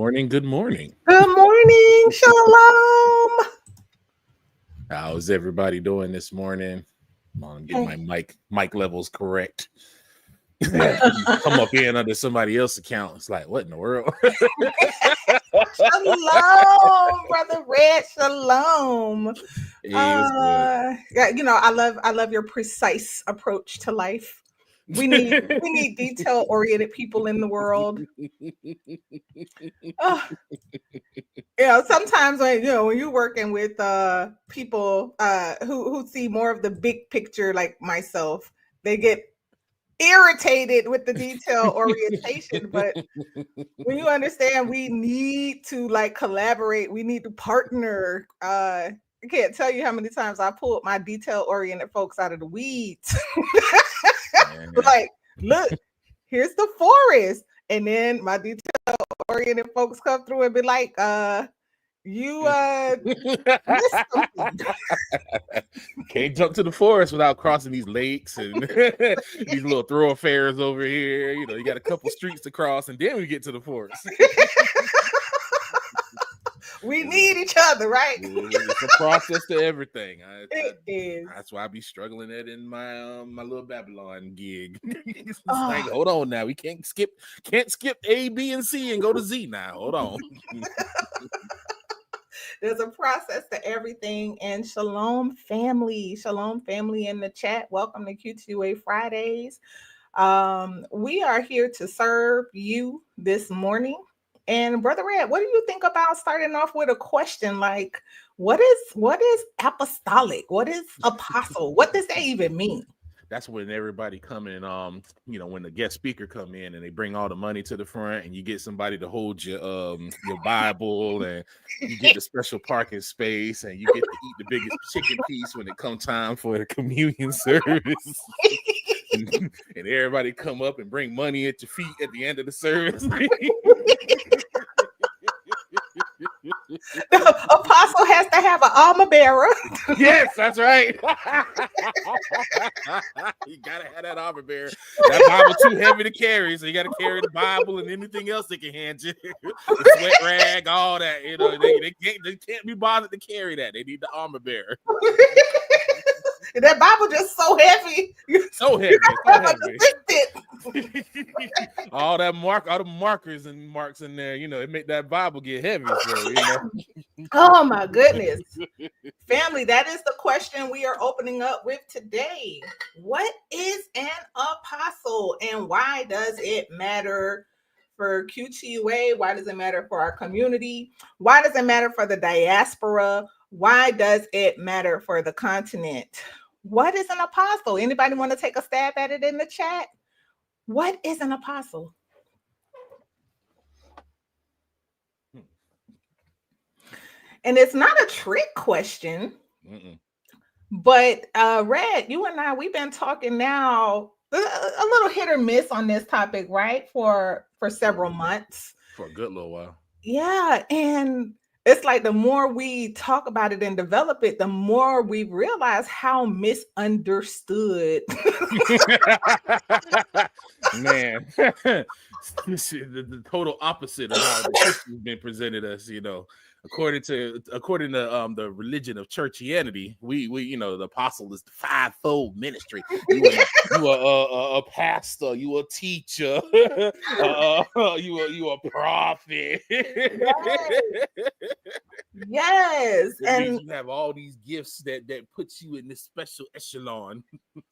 morning. Good morning. Good morning. Shalom. How's everybody doing this morning? I'm getting my mic levels correct. Come up in under somebody else's account. It's like, what in the world? Shalom, Brother Red. Shalom. Hey, I love your precise approach to life. We need detail-oriented people in the world. Sometimes when you're working with people who see more of the big picture, like myself, they get irritated with the detail orientation. But when you understand we need to collaborate, we need to partner. I can't tell you how many times I pulled my detail-oriented folks out of the weeds. Like, look, here's the forest. And then my detail-oriented folks come through and be like, you missed something. Can't jump to the forest without crossing these lakes and these little thoroughfares over here. You got a couple streets to cross, and then we get to the forest. We need each other, right? It's a process to everything. It is. That's why I be struggling that in my my little Babylon gig. It's like, hold on now, we can't skip A, B, and C and go to Z now. Hold on. There's a process to everything. And shalom family in the chat. Welcome to Q2UA Fridays. We are here to serve you this morning. And Brother Red, what do you think about starting off with a question like, what is apostolic? What is apostle? What does that even mean? That's when everybody come in, when the guest speaker come in and they bring all the money to the front and you get somebody to hold your Bible and you get the special parking space and you get to eat the biggest chicken piece when it comes time for the communion service. and everybody come up and bring money at your feet at the end of the service. The apostle has to have an armor bearer. Yes, that's right. You gotta have that armor bearer. That Bible too heavy to carry, so you gotta carry the Bible and anything else they can hand you. The sweat rag, all that. They can't be bothered to carry that. They need the armor bearer. That Bible just so heavy. So heavy. all the markers and marks in there, it make that Bible get heavy. So, Oh my goodness. Family, that is the question we are opening up with today. What is an apostle and why does it matter for Q2UA? Why does it matter for our community? Why does it matter for the diaspora? Why does it matter for the continent? What is an apostle? Anybody want to take a stab at it in the chat? What is an apostle? And it's not a trick question. But Red, you and I, we've been talking now a little hit or miss on this topic, right? For several months. For a good little while. Yeah, and it's like the more we talk about it and develop it, the more we realize how misunderstood. Man, the total opposite of how the Christian's been presented us, According to the religion of churchianity, we the apostle is the fivefold ministry. You are a pastor, you a teacher, you a prophet. Yes, and you have all these gifts that puts you in this special echelon.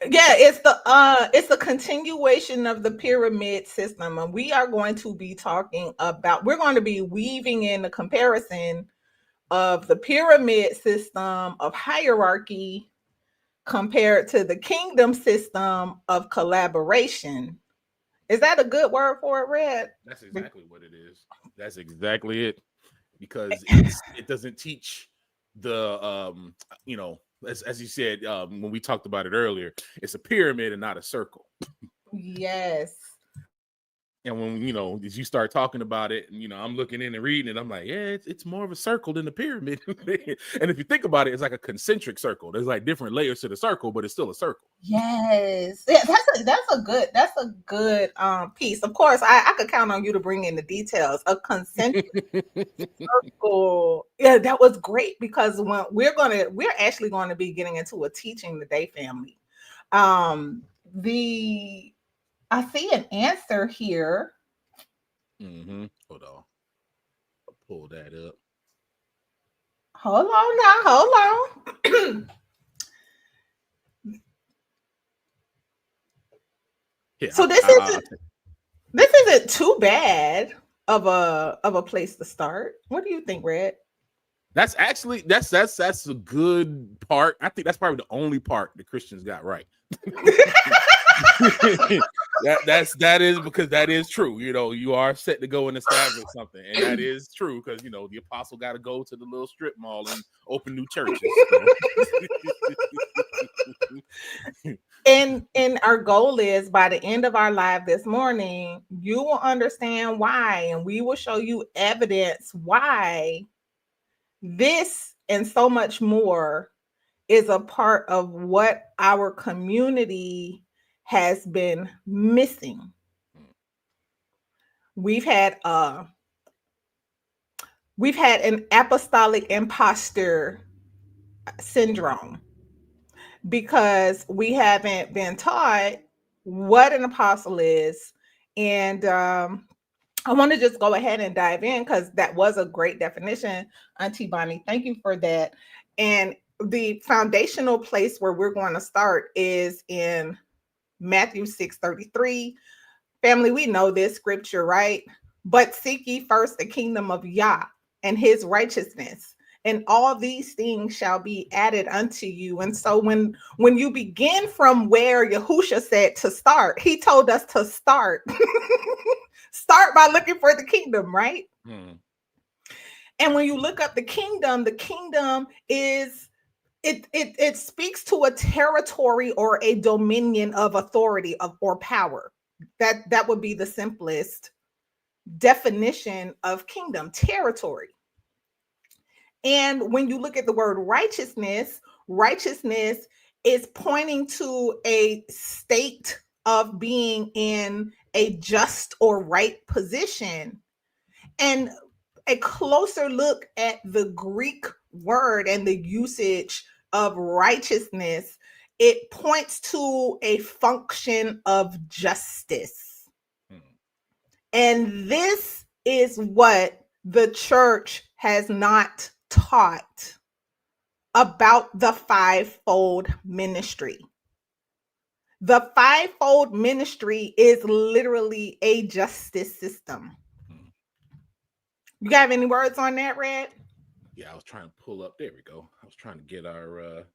Yeah, it's the continuation of the pyramid system, and we are going to be we're going to be weaving in the comparison of the pyramid system of hierarchy compared to the kingdom system of collaboration. Is that a good word for it, Red? That's exactly what it is. That's exactly it. Because it doesn't teach the as you said when we talked about it earlier, it's a pyramid and not a circle. Yes. And when, as you start talking about it, and, I'm looking in and reading it, I'm like, yeah, it's more of a circle than a pyramid. And if you think about it, it's like a concentric circle. There's like different layers to the circle, but it's still a circle. Yes. Yeah, that's a good piece. Of course, I could count on you to bring in the details. A concentric circle. Yeah, that was great, because when we're actually going to be getting into a teaching today, family. The I see an answer here. Hold on. I'll pull that up. Hold on now. Hold on. Yeah, So this isn't too bad of a place to start. What do you think, Red? That's actually that's a good part. I think that's probably the only part the Christians got right. that is because that is true. You are set to go and establish something, and that is true because the apostle got to go to the little strip mall and open new churches. And our goal is, by the end of our live this morning, you will understand why, and we will show you evidence why this and so much more is a part of what our community has been missing. We've had an apostolic imposter syndrome, because we haven't been taught what an apostle is. And I want to just go ahead and dive in, because that was a great definition, Auntie Bonnie. Thank you for that. And the foundational place where we're going to start is in Matthew 6:33. Family, we know this scripture, right? But seek ye first the kingdom of Yah and his righteousness, and all these things shall be added unto you. And so when you begin from where Yahusha said to start, he told us to start. Start by looking for the kingdom, right? And when you look up the kingdom is it speaks to a territory or a dominion of authority or power. That would be the simplest definition of kingdom: territory. And when you look at the word righteousness is pointing to a state of being in a just or right position. And a closer look at the Greek word and the usage of righteousness, it points to a function of justice. And this is what the church has not taught about the fivefold ministry. The fivefold ministry is literally a justice system. You got any words on that, Red? Yeah, I was trying to pull up. There we go. I was trying to get our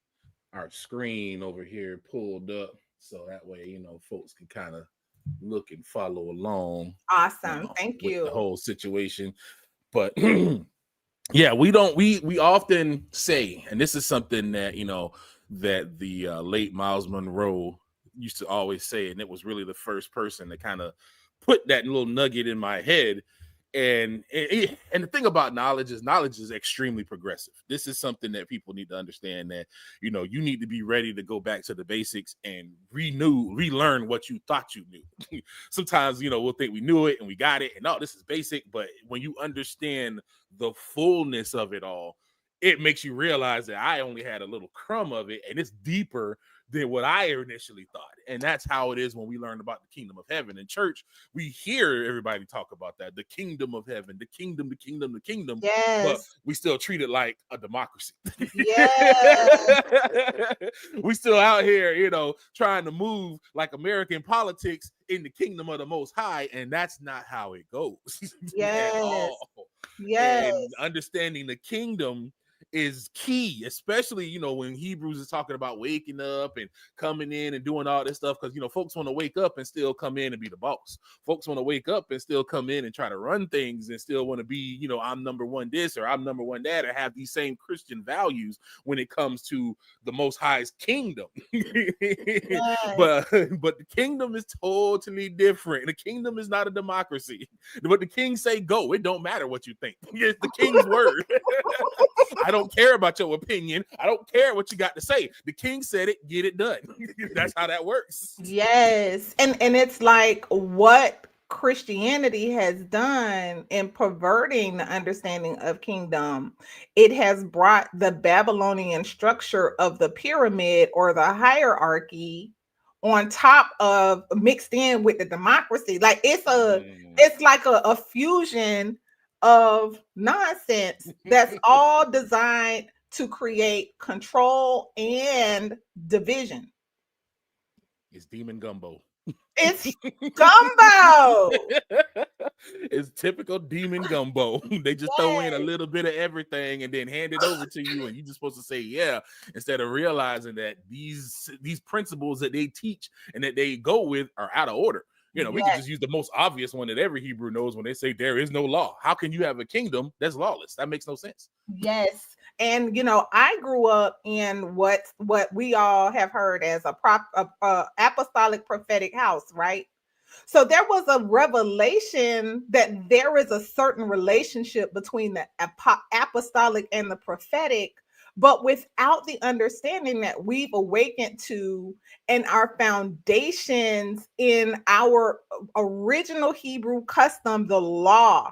screen over here pulled up, so that way folks can kind of look and follow along. Awesome. Thank you. With the whole situation. But yeah, we often say, and this is something that that the late Miles Monroe used to always say, and it was really the first person to kind of put that little nugget in my head. And the thing about knowledge is extremely progressive. This is something that people need to understand, that you need to be ready to go back to the basics and relearn what you thought you knew. Sometimes we'll think we knew it and we got it, and this is basic. But when you understand the fullness of it all, it makes you realize that I only had a little crumb of it, and it's deeper than what I initially thought. And that's how it is when we learn about the kingdom of heaven. In church, we hear everybody talk about that, the kingdom of heaven, the kingdom, the kingdom, the kingdom. Yes. But we still treat it like a democracy. Yes. We still out here, trying to move like American politics in the kingdom of the Most High, and that's not how it goes. Yes. At all. Yes. And understanding the kingdom is key, especially, you know, when Hebrews is talking about waking up and coming in and doing all this stuff. Because, you know, folks want to wake up and still come in and be the boss. Folks want to wake up and still come in and try to run things and still want to be, you know, I'm number one this or I'm number one that, or have these same Christian values when it comes to the Most High's kingdom. Yes. but the kingdom is totally different. The kingdom is not a democracy. But the king say go. It don't matter what you think. It's the king's word. I don't care about your opinion. I don't care what you got to say. The king said it, get it done. That's how that works. Yes. And it's like what Christianity has done in perverting the understanding of kingdom. It has brought the Babylonian structure of the pyramid or the hierarchy on top of, mixed in with the democracy. Like it's like a fusion of nonsense that's all designed to create control and division. It's demon gumbo. It's gumbo. It's typical demon gumbo. They just throw in a little bit of everything and then hand it over to you, and you're just supposed to say yeah, instead of realizing that these principles that they teach and that they go with are out of order. You know, we can just use the most obvious one that every Hebrew knows when they say there is no law. How can you have a kingdom that's lawless? That makes no sense. Yes. And, you know, I grew up in what we all have heard as a apostolic prophetic house, right? So there was a revelation that there is a certain relationship between the apostolic and the prophetic, but without the understanding that we've awakened to and our foundations in our original Hebrew custom, the law,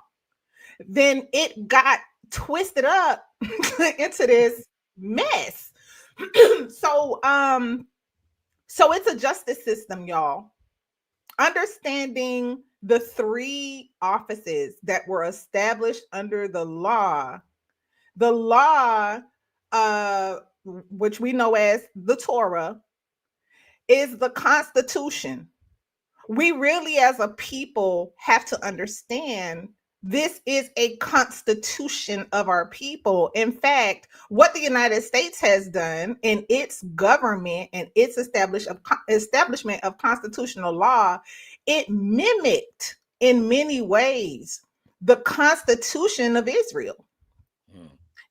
then it got twisted up into this mess. So it's a justice system, y'all. Understanding the three offices that were established under the law, which we know as the Torah, is the Constitution. We really, as a people, have to understand this is a constitution of our people. In fact, what the United States has done in its government and its establishment of constitutional law, it mimicked in many ways the Constitution of Israel.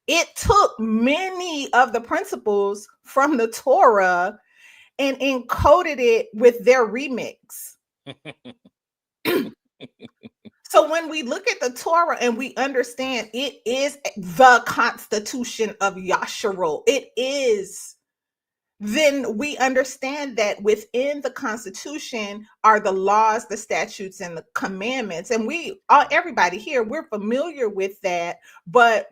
It took many of the principles from the Torah and encoded it with their remix. So when we look at the Torah and we understand it is the Constitution of Yasharel, it is, then we understand that within the Constitution are the laws, the statutes, and the commandments. And everybody here, we're familiar with that. But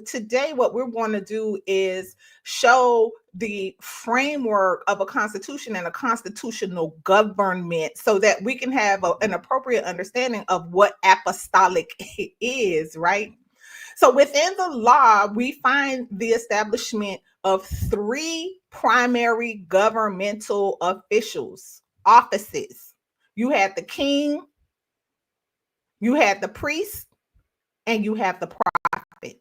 today, what we're going to do is show the framework of a constitution and a constitutional government so that we can have an appropriate understanding of what apostolic is, right? So within the law, we find the establishment of three primary governmental offices. You had the king, you had the priest, and you have the prophet.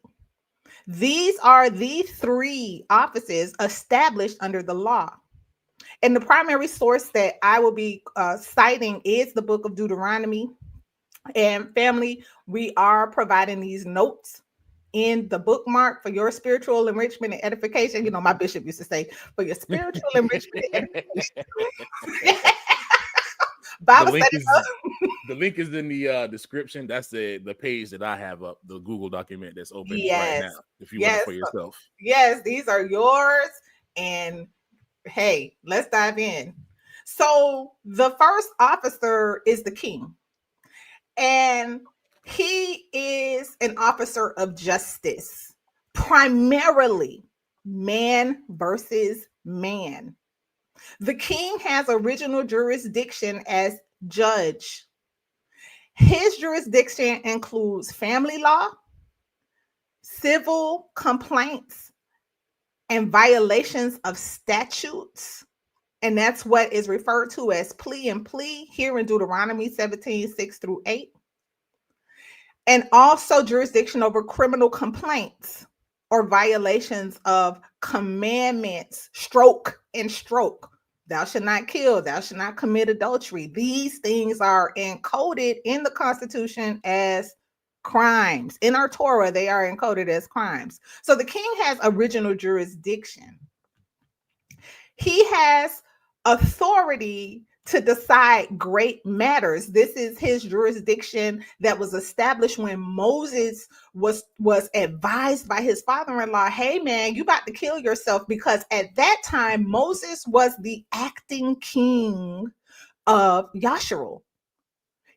These are the three offices established under the law. And the primary source that I will be citing is the book of Deuteronomy. And family, we are providing these notes in the bookmark for your spiritual enrichment and edification. You know, my bishop used to say, for your spiritual enrichment and edification. The link is in the description. That's the page that I have up, the Google document that's open right now, if you want it for yourself. Yes, these are yours. And hey, let's dive in. So the first officer is the king. And he is an officer of justice, primarily man versus man. The king has original jurisdiction as judge. His jurisdiction includes family law, civil complaints, and violations of statutes. And that's what is referred to as plea and plea here in Deuteronomy 17:6-8. And also jurisdiction over criminal complaints. or violations of commandments, stroke and stroke. Thou shalt not kill, thou shalt not commit adultery. These things are encoded in the Constitution as crimes. In our Torah, they are encoded as crimes. So the king has original jurisdiction. He has authority to decide great matters. This is his jurisdiction that was established when Moses was advised by his father-in-law, hey man, you about to kill yourself, because at that time Moses was the acting king of Yasharel.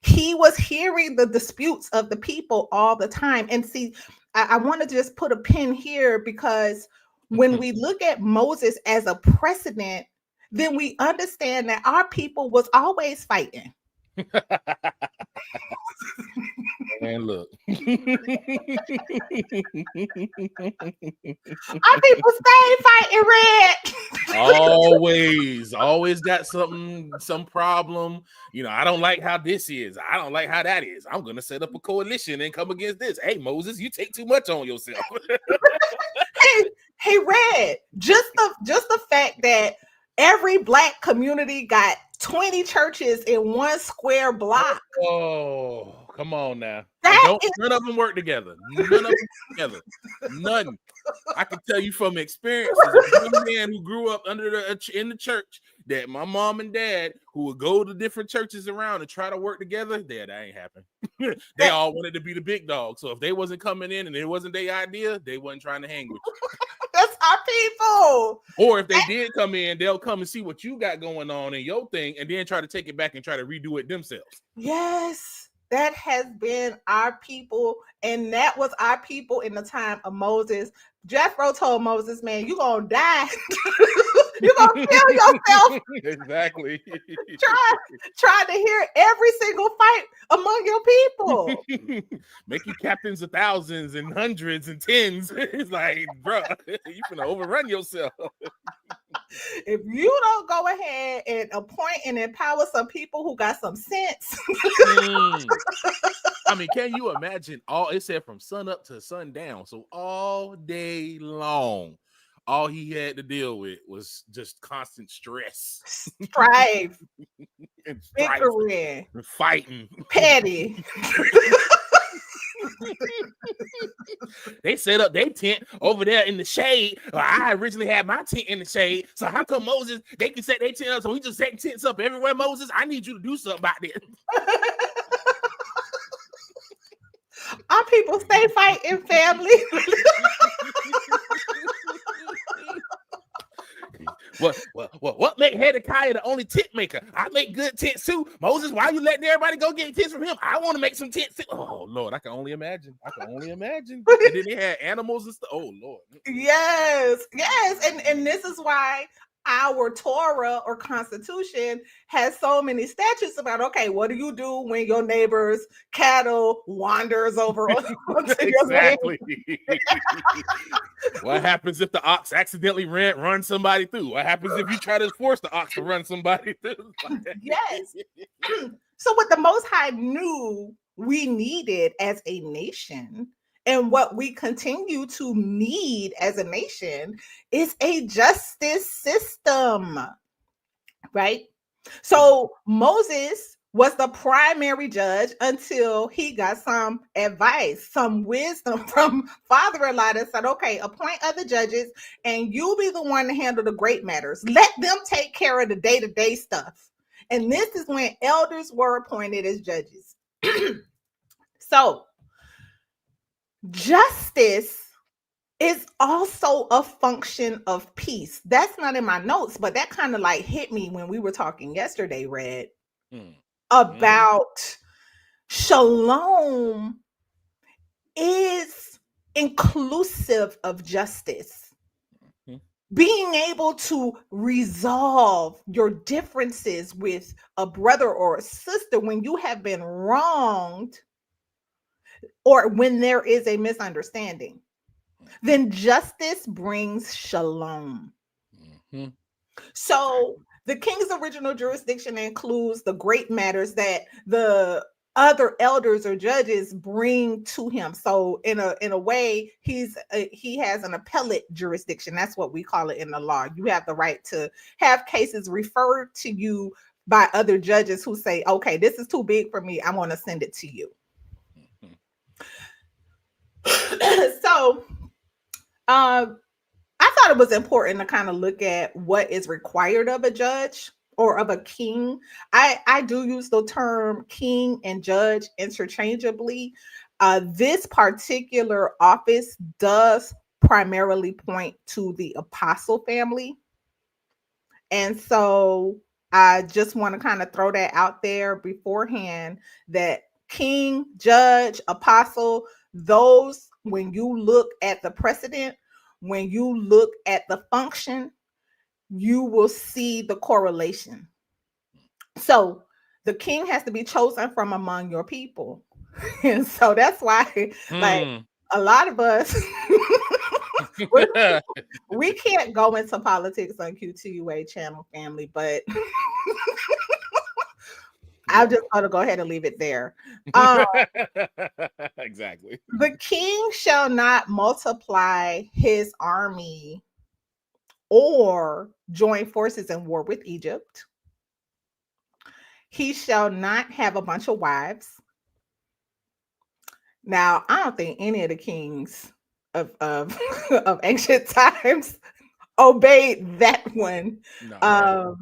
He was hearing the disputes of the people all the time. And see, I want to just put a pin here, because when we look at Moses as a precedent, then we understand that our people was always fighting. And look, Our people stay fighting, Red. always got some problem. You know, I don't like how this is. I don't like how that is. I'm gonna set up a coalition and come against this. Hey, Moses, you take too much on yourself. hey, Red. Just the fact that every Black community got 20 churches in one square block. Oh, come on now. None of them work together. None of them together. None. I can tell you from experience, as a young man who grew up in the church, that my mom and dad, who would go to different churches around and try to work together, that ain't happen. They all wanted to be the big dog. So if they wasn't coming in and it wasn't their idea, they wasn't trying to hang with you. That's our people. Or if they did come in, they'll come and see what you got going on in your thing and then try to take it back and try to redo it themselves. Yes, that has been our people. And that was our people in the time of Moses. Jethro told Moses, man, you're going to die. You're going to kill yourself. Exactly. Try to hear every single fight among your people. Make you captains of thousands and hundreds and tens. It's like, bro, you're going to overrun yourself. If you don't go ahead and appoint and empower some people who got some sense. I mean, can you imagine? It said from sun up to sundown. So all day long, all he had to deal with was just constant stress. Strife. And bickering. And fighting. Petty. They set up their tent over there in the shade. I originally had my tent in the shade. So how come Moses, they can set their tent up? So we just setting tents up everywhere, Moses? I need you to do something about this. Our people stay fighting, family. What make Hezekiah the only tent maker? I make good tents too. Moses, why are you letting everybody go get tents from him? I want to make some tents too. Oh Lord, I can only imagine. And then they had animals and stuff. Oh Lord. Yes. And this is why our Torah or Constitution has so many statutes about, okay, what do you do when your neighbor's cattle wanders over onto your land? What happens if the ox accidentally run somebody through? What happens if you try to force the ox to run somebody through? Yes. So what the Most High knew we needed as a nation, and what we continue to need as a nation, is a justice system, right? So Moses was the primary judge until he got some advice, some wisdom from father-in-law that said, okay, appoint other judges and you be the one to handle the great matters. Let them take care of the day-to-day stuff. And this is when elders were appointed as judges. So justice is also a function of peace. That's not in my notes, but that kind of like hit me when we were talking yesterday, Red, about shalom is inclusive of justice. Being able to resolve your differences with a brother or a sister when you have been wronged or when there is a misunderstanding, then justice brings shalom. So the king's original jurisdiction includes the great matters that the other elders or judges bring to him. So in a way, he has an appellate jurisdiction. That's what we call it in the law. You have the right to have cases referred to you by other judges who say, okay, this is too big for me, I want to send it to you. So I thought it was important to kind of look at what is required of a judge or of a king. I do use the term king and judge interchangeably. This particular office does primarily point to the apostle family. And so I just want to kind of throw that out there beforehand, that king, judge, apostle, those, when you look at the precedent, when you look at the function, you will see the correlation. So the king has to be chosen from among your people. And so that's why, like, a lot of us, we can't go into politics on Q2UA channel, family, but I'm just going to go ahead and leave it there. Exactly. The king shall not multiply his army or join forces in war with Egypt. He shall not have a bunch of wives. Now, I don't think any of the kings of of ancient times obeyed that one. No,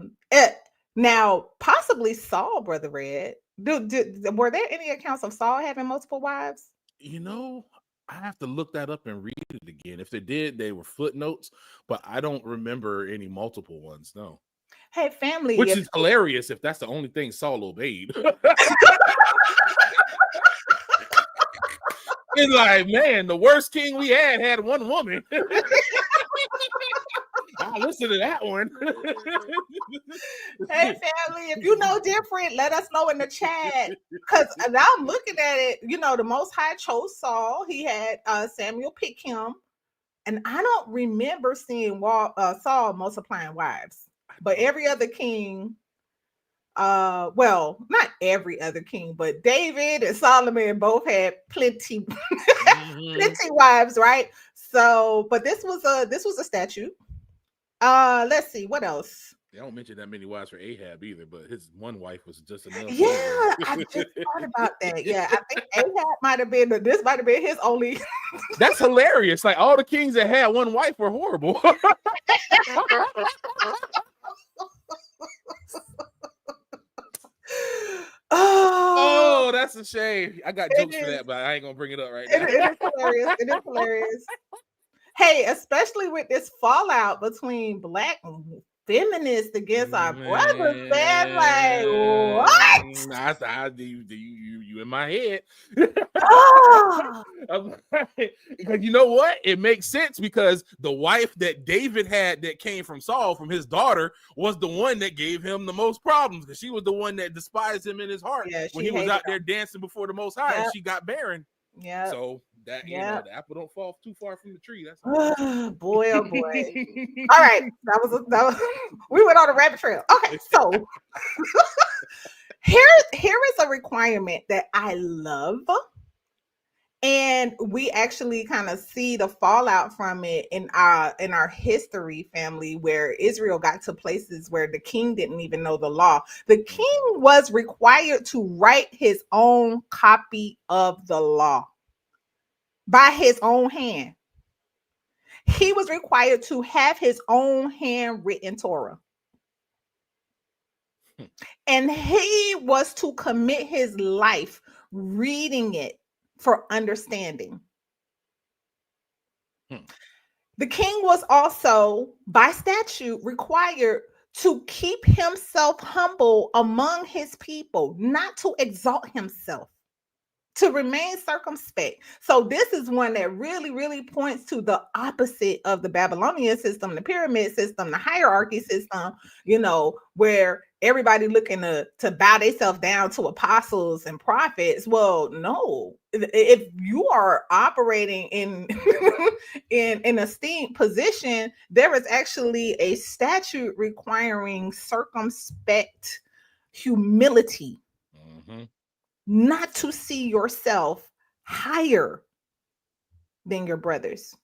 Now, possibly Saul, Brother Red. Were there any accounts of Saul having multiple wives? you know, I have to look that up and read it again. If they did, they were footnotes, but I don't remember any multiple ones. No. Hey, family. Which is hilarious if that's the only thing Saul obeyed. It's like, man, the worst king we had one woman. I listen to that one. Hey, family, if you know different, let us know in the chat. Because now I'm looking at it, you know, the Most High chose Saul. He had Samuel pick him. And I don't remember seeing Saul multiplying wives. But every other king, well, not every other king, but David and Solomon both had plenty, plenty wives, right? So, but this was a statute. Let's see what else. They don't mention that many wives for Ahab either, but his one wife was just enough. Yeah, I just thought about that. Yeah, I think Ahab might have been his only. That's hilarious. Like all the kings that had one wife were horrible. Oh, that's a shame. I got jokes for that, but I ain't gonna bring it up right now. It is hilarious. It is hilarious. Hey, especially with this fallout between black feminists against our brothers, man. Like, what? You in my head. Oh. Because you know what? It makes sense because the wife that David had that came from Saul, from his daughter, was the one that gave him the most problems because she was the one that despised him in his heart when he was out there dancing before the Most High and she got barren. Yeah. So that you know, the apple don't fall too far from the tree. That's boy, oh boy. All right, that was we went on a rabbit trail. Okay, so here is a requirement that I love, and we actually kind of see the fallout from it in our history, family, where Israel got to places where the king didn't even know the law. The king was required to write his own copy of the law by his own hand. He was required to have his own handwritten Torah. And he was to commit his life reading it for understanding. The king was also, by statute, required to keep himself humble among his people, not to exalt himself, to remain circumspect. So this is one that really, really points to the opposite of the Babylonian system, the pyramid system, the hierarchy system, you know, where everybody looking to bow themselves down to apostles and prophets. Well, no, if you are operating in in an esteemed position, there is actually a statute requiring circumspect humility. not to see yourself higher than your brothers.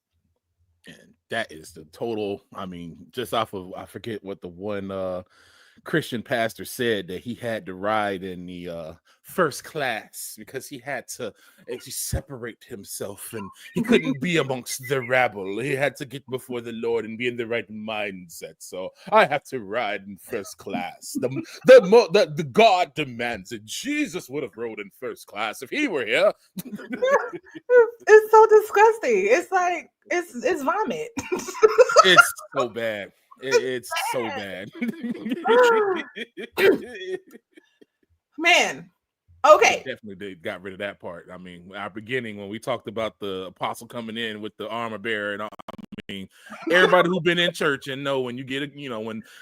And that is the total. I mean, just off of, I forget what the one Christian pastor said, that he had to ride in the first class because he had to actually separate himself and he couldn't be amongst the rabble. He had to get before the Lord and be in the right mindset. So I have to ride in first class. The God demands it. Jesus would have rode in first class if he were here. It's so disgusting. It's like it's vomit. It's so bad. It's so bad. Man. Yeah, Okay. definitely they got rid of that part. I mean, our beginning when we talked about the apostle coming in with the armor bearer, and all, I mean, everybody who been in church and know when you get it,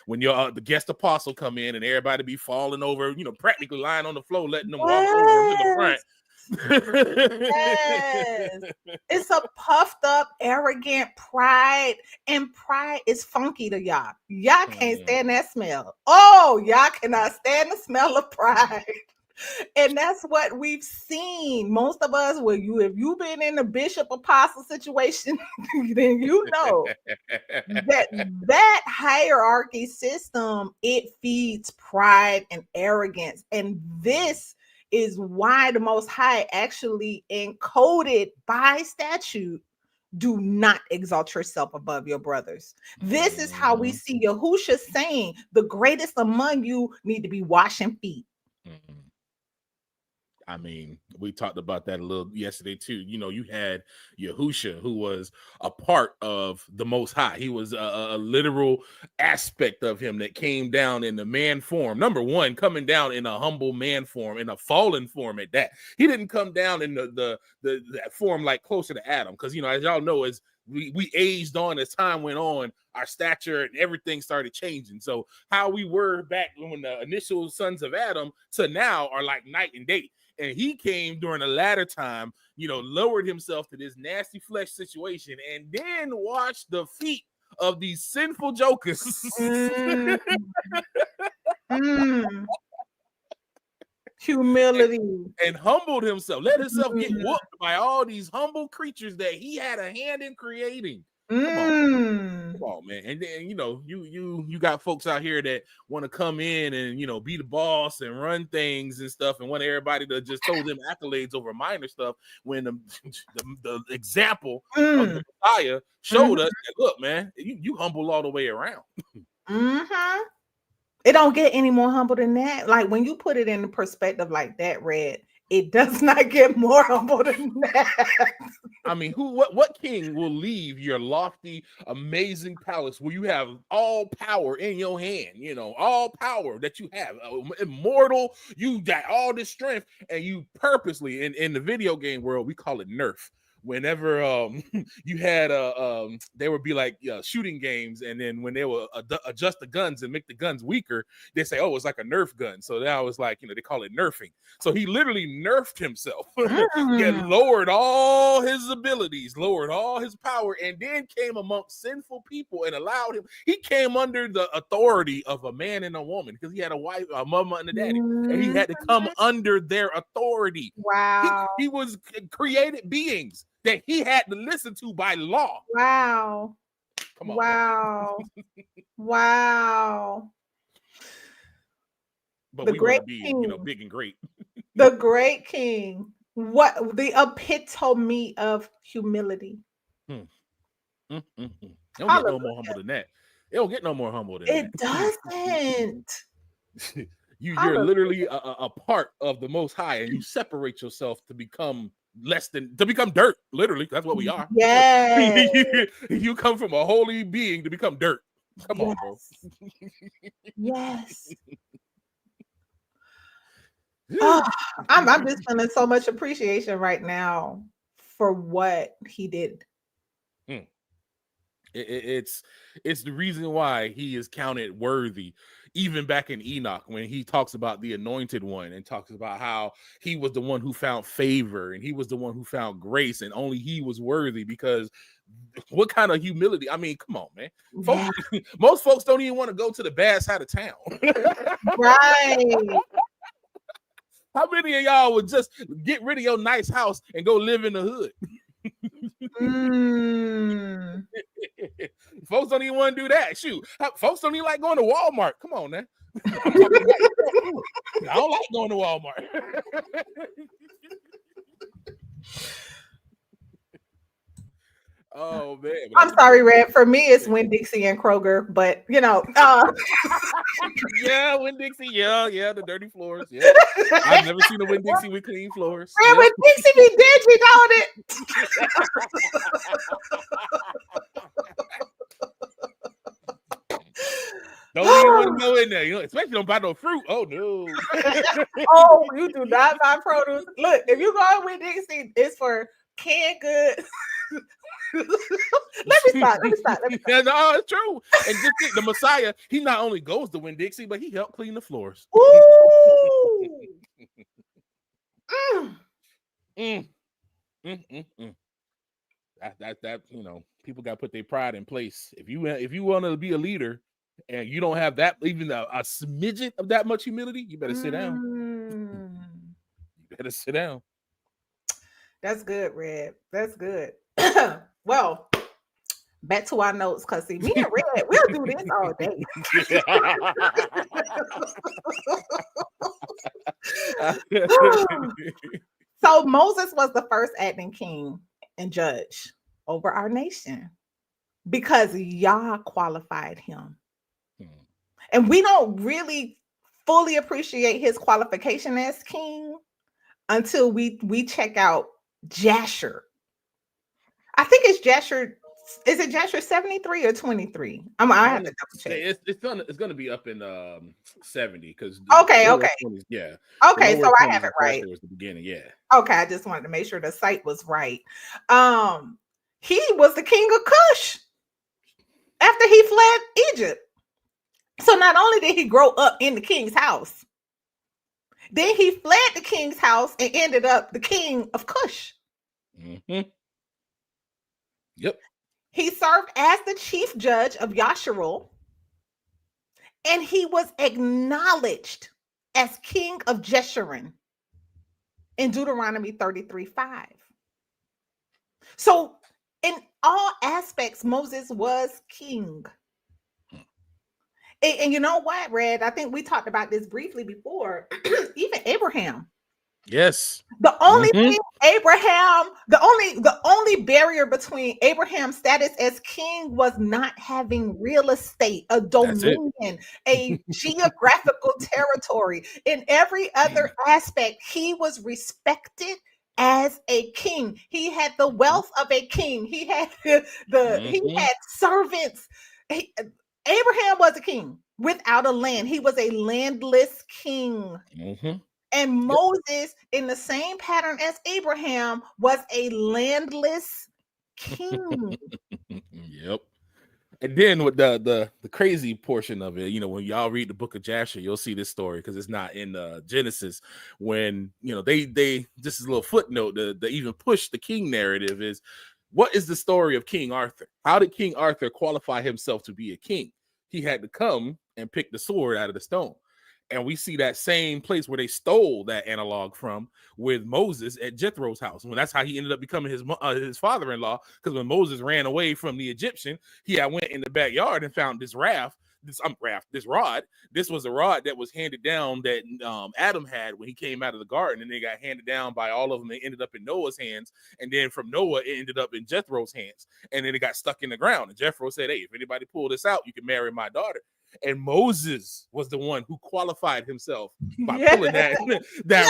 when you're the guest apostle come in and everybody be falling over, practically lying on the floor, letting them walk over to the front. Yes. It's a puffed up, arrogant pride, and pride is funky to y'all. Y'all can't stand that smell. Oh, y'all cannot stand the smell of pride. And that's what we've seen. Most of us, if you've been in a bishop apostle situation, then you know that hierarchy system, it feeds pride and arrogance. And this is why the Most High actually encoded by statute, do not exalt yourself above your brothers. This is how we see Yahusha saying the greatest among you need to be washing feet. I mean, we talked about that a little yesterday too. You had Yahusha, who was a part of the Most High. He was a literal aspect of him that came down in the man form. Number one, coming down in a humble man form, in a fallen form at that. He didn't come down in the that form like closer to Adam, because as y'all know, as we aged on as time went on, our stature and everything started changing. So how we were back when the initial sons of Adam to now are like night and day. And he came during the latter time, lowered himself to this nasty flesh situation and then washed the feet of these sinful jokers. Humility. And humbled himself, let himself get whooped by all these humble creatures that he had a hand in creating. Come on, man. And then you got folks out here that want to come in and be the boss and run things and stuff, and want everybody to just throw them accolades over minor stuff, when the example of the Messiah showed us that, look, man, you humble all the way around. It don't get any more humble than that. Like, when you put it in the perspective like that, Red, it does not get more humble than that. I mean, what king will leave your lofty, amazing palace where you have all power in your hand, all power that you have, immortal, you got all this strength, and you purposely, in the video game world, we call it nerf. Whenever you had they would be like shooting games, and then when they will adjust the guns and make the guns weaker, they say, oh, it's like a Nerf gun. So now it's like, they call it nerfing. So he literally nerfed himself. He lowered all his abilities, lowered all his power, and then came amongst sinful people and allowed him. He came under the authority of a man and a woman, because he had a wife, a mama, and a daddy, and he had to come under their authority. Wow. He was created beings that he had to listen to by law. Wow. Come on. Wow. Wow. But we want to be, big and great. The great king. What the epitome of humility. It don't get no more humble than that. It don't get no more humble than that. It doesn't. You're literally a part of the Most High, and you separate yourself to become to become dirt. Literally, that's what we are. Yeah. You come from a holy being to become dirt. Come on, bro. Yes. I'm just feeling so much appreciation right now for what he did. It's the reason why he is counted worthy, even back in Enoch, when he talks about the anointed one and talks about how he was the one who found favor and he was the one who found grace, and only he was worthy. Because what kind of humility? I mean, come on, man. Most folks don't even want to go to the bad side of town. Right. How many of y'all would just get rid of your nice house and go live in the hood? Folks don't even want to do that. Shoot, folks don't even like going to Walmart. Come on, man. I'm talking about you. I don't like going to Walmart. Oh man, I'm sorry, Red. For me, it's Winn-Dixie and Kroger, but yeah, Winn-Dixie, yeah, the dirty floors. Yeah, I've never seen a Winn-Dixie with clean floors. Yeah. Winn-Dixie be dingy, don't it? Don't even want to go in there, especially don't buy no fruit. Oh no. Oh, you do not buy produce. Look, if you go with Dixie, it's for canned goods. Let me stop. Yeah, no, it's true. And just the Messiah, he not only goes to Winn-Dixie, but he helped clean the floors. Ooh. That people got to put their pride in place. If you want to be a leader and you don't have that, even a smidgen of that much humility, you better sit down. You better sit down. That's good, Red. That's good. Well, back to our notes, because see, me and Red, we'll do this all day. So Moses was the first acting king and judge over our nation because Yah qualified him. And we don't really fully appreciate his qualification as king until we check out Jasher. I think it's Jasher. Is it Jasher 73 or 23? I have to double check. It's gonna be up in 70 because okay. 20s, yeah. Okay, so I have it right. It was the beginning, yeah. Okay, I just wanted to make sure the site was right. He was the king of Cush after he fled Egypt. So not only did he grow up in the king's house, then he fled the king's house and ended up the king of Cush. Yep. He served as the chief judge of Yasharel, and he was acknowledged as king of Jeshurun in Deuteronomy 33:5. So in all aspects, Moses was king. And you know what, Red? I think we talked about this briefly before. Even Abraham. Yes. The only thing the only barrier between Abraham's status as king was not having real estate, a dominion, a geographical territory. In every other aspect, he was respected as a king. He had the wealth of a king. He had he had servants. Abraham was a king without a land. He was a landless king. And Moses, in the same pattern as Abraham, was a landless king. Yep. And then with the crazy portion of it, when y'all read the book of Jasher, you'll see this story because it's not in Genesis. When they this is a little footnote to even push the king narrative is, what is the story of King Arthur? How did King Arthur qualify himself to be a king? He had to come and pick the sword out of the stone. And we see that same place where they stole that analog from with Moses at Jethro's house. Well, that's how he ended up becoming his father-in-law, because when Moses ran away from the Egyptian, he went in the backyard and found this rod. This was a rod that was handed down that Adam had when he came out of the garden, and they got handed down by all of them. It ended up in Noah's hands, and then from Noah, it ended up in Jethro's hands, and then it got stuck in the ground. And Jethro said, "Hey, if anybody pull this out, you can marry my daughter." And Moses was the one who qualified himself by pulling that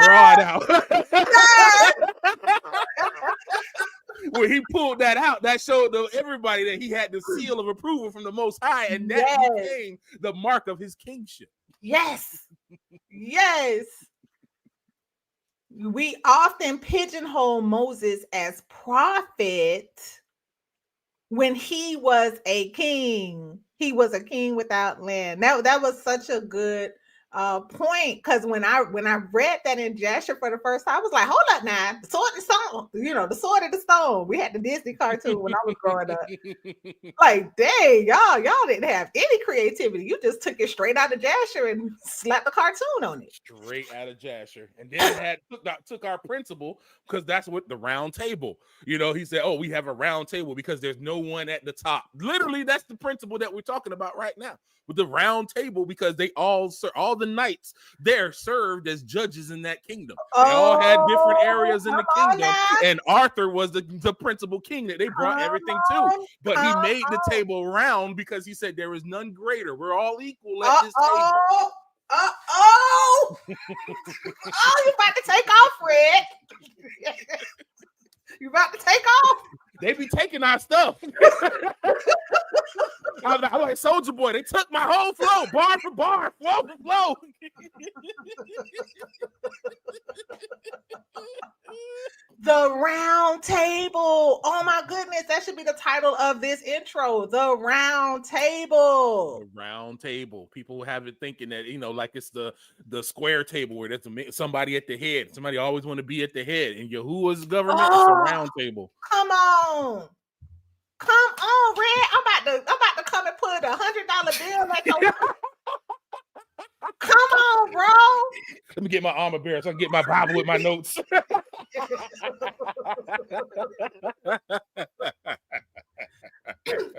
rod out. When he pulled that out, that showed everybody that he had the seal of approval from the Most High, and that became the mark of his kingship. Yes. We often pigeonhole Moses as prophet when he was a king. He was a king without land. That was such a good point, because when I read that in Jasher for the first time, I was like, hold up now, the sword and stone, the sword and the stone. We had the Disney cartoon when I was growing up. Like, dang, y'all didn't have any creativity. You just took it straight out of Jasher and slapped the cartoon on it. Straight out of Jasher. And then it took our principle, because that's what the round table. He said, oh, we have a round table because there's no one at the top. Literally, that's the principle that we're talking about right now. With the round table, because they all the knights there served as judges in that kingdom. They all had different areas in the kingdom, and Arthur was the principal king that they brought everything to. But he made the table round because he said there is none greater. We're all equal at this table. Oh, you about to take off, Fred. You about to take off. They be taking our stuff. I'm like Soldier Boy. They took my whole flow, bar for bar, flow for flow. The round table. Oh my goodness, that should be the title of this intro. The round table. The round table. People have it thinking that like it's the square table where there's somebody at the head. Somebody always want to be at the head. In Yahuwah's government, it's a round table. Come on, Red. I'm about to come and put $100 bill like Come on, bro. Let me get my armor bearer so I can get my Bible with my notes.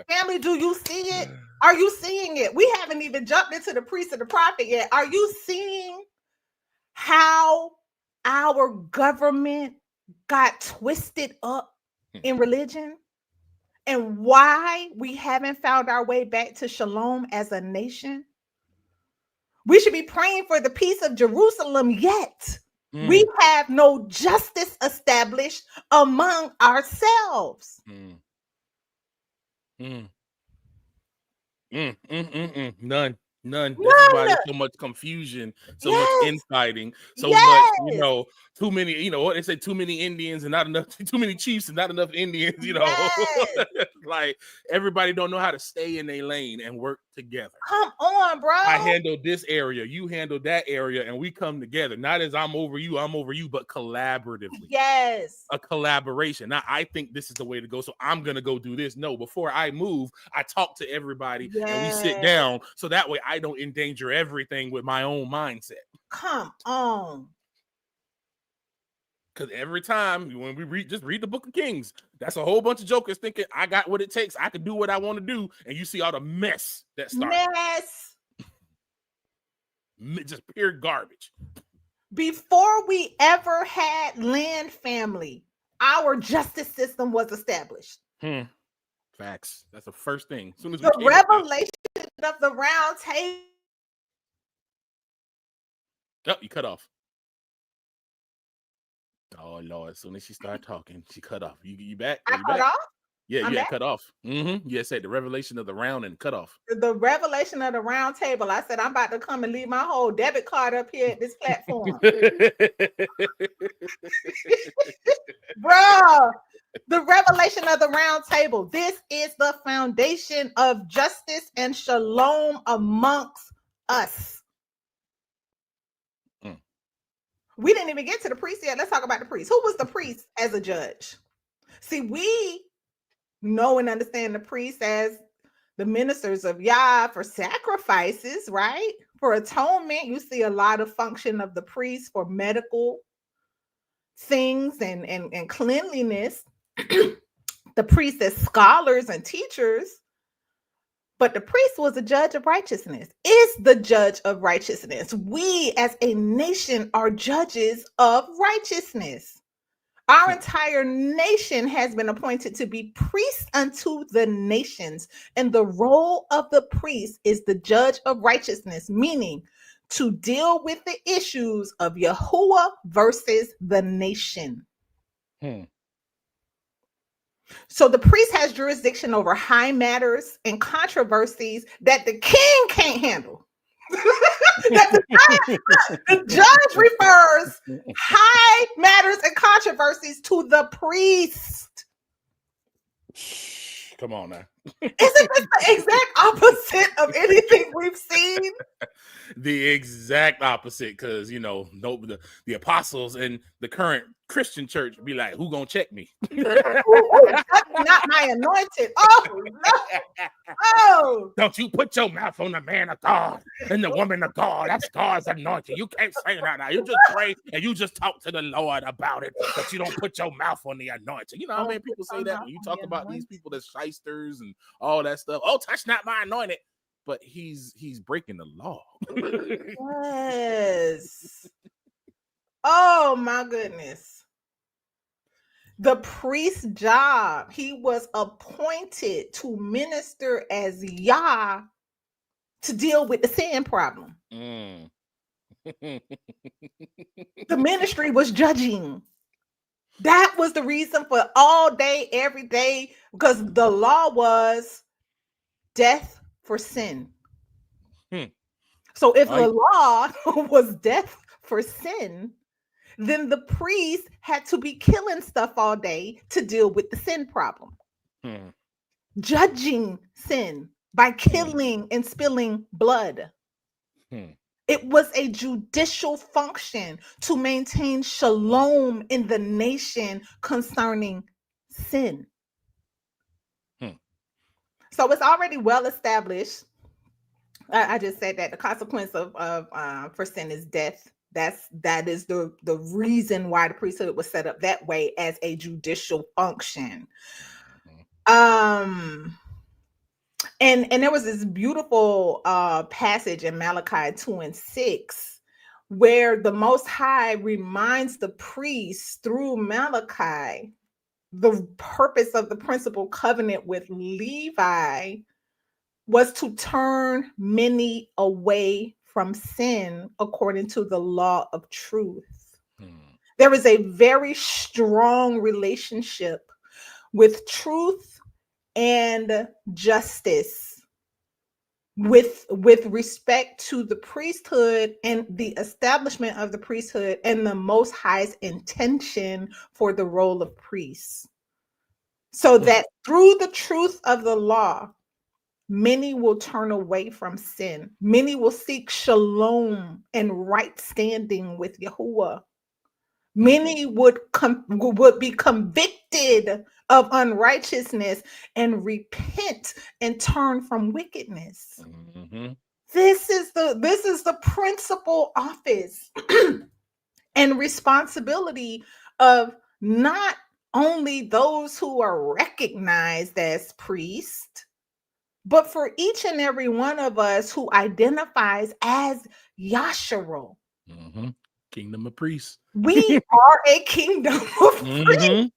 Family, do you see it? Are you seeing it? We haven't even jumped into the priest and the prophet yet. Are you seeing how our government got twisted up in religion? And why we haven't found our way back to shalom as a nation? We should be praying for the peace of Jerusalem, yet we have no justice established among ourselves. None. This is why there's so much confusion, so much infighting, so much, too many, what they say, too many Indians and not enough, too many chiefs and not enough Indians, like everybody don't know how to stay in their lane and work together. Come on, bro. I handle this area, you handle that area, and we come together, not as I'm over you, but collaboratively. Yes. A collaboration. Now, I think this is the way to go, so I'm going to go do this. No, before I move, I talk to everybody and we sit down, so that way I don't endanger everything with my own mindset. Come on. Because every time when we read the Book of Kings, that's a whole bunch of jokers thinking I got what it takes. I can do what I want to do. And you see all the mess that starts. Just pure garbage. Before we ever had land family, our justice system was established. Facts. That's the first thing. As soon as the revelation of the round table. Oh, you cut off. Oh Lord! As soon as she started talking, she cut off. You back? I cut off? Yeah, you cut off. You said the revelation of the round and cut off. The revelation of the round table. I said I'm about to come and leave my whole debit card up here at this platform. Bro, the revelation of the round table. This is the foundation of justice and shalom amongst us. We didn't even get to the priest yet. Let's talk about the priest. Who was the priest as a judge? See, we know and understand the priest as the ministers of Yah for sacrifices, right? For atonement, you see a lot of function of the priest for medical things and cleanliness. The priest as scholars and teachers. But the priest was a judge of righteousness, is the judge of righteousness. We as a nation are judges of righteousness. Our entire nation has been appointed to be priests unto the nations. And the role of the priest is the judge of righteousness, meaning to deal with the issues of Yahuwah versus the nation. So the priest has jurisdiction over high matters and controversies that the king can't handle. The judge refers high matters and controversies to the priest. Come on now. Isn't this the exact opposite of anything we've seen? The exact opposite, because no, the apostles and the current Christian church be like, who gonna check me? Touch not my anointed. Oh, no. Oh, Don't you put your mouth on the man of God and the woman of God. That's God's anointing. You can't say that now. You just pray and you just talk to the Lord about it, but you don't put your mouth on the anointing. You know how many people say that when you talk about these people that's shysters and all that stuff? Oh, touch not my anointed. But he's breaking the law. yes. Oh my goodness. The priest's job, he was appointed to minister as Yah to deal with the sin problem. Mm. The ministry was judging. That was the reason for all day, every day, because the law was death for sin. So if the law was death for sin, then the priest had to be killing stuff all day to deal with the sin problem. Judging sin by killing and spilling blood. It was a judicial function to maintain shalom in the nation concerning sin. So it's already well established. I just said that the consequence of for sin is death. That is the reason why the priesthood was set up that way, as a judicial function. And there was this beautiful passage in Malachi 2:6 where the Most High reminds the priests through Malachi the purpose of the principal covenant with Levi was to turn many away from sin according to the law of truth. There is a very strong relationship with truth and justice with respect to the priesthood and the establishment of the priesthood and the Most High's intention for the role of priests. So that through the truth of the law, many will turn away from sin. Many will seek shalom and right standing with Yahuwah. Many would be convicted of unrighteousness and repent and turn from wickedness. This is the principal office and responsibility of not only those who are recognized as priests, but for each and every one of us who identifies as Yasharal. Kingdom of priests. We are a kingdom of priests.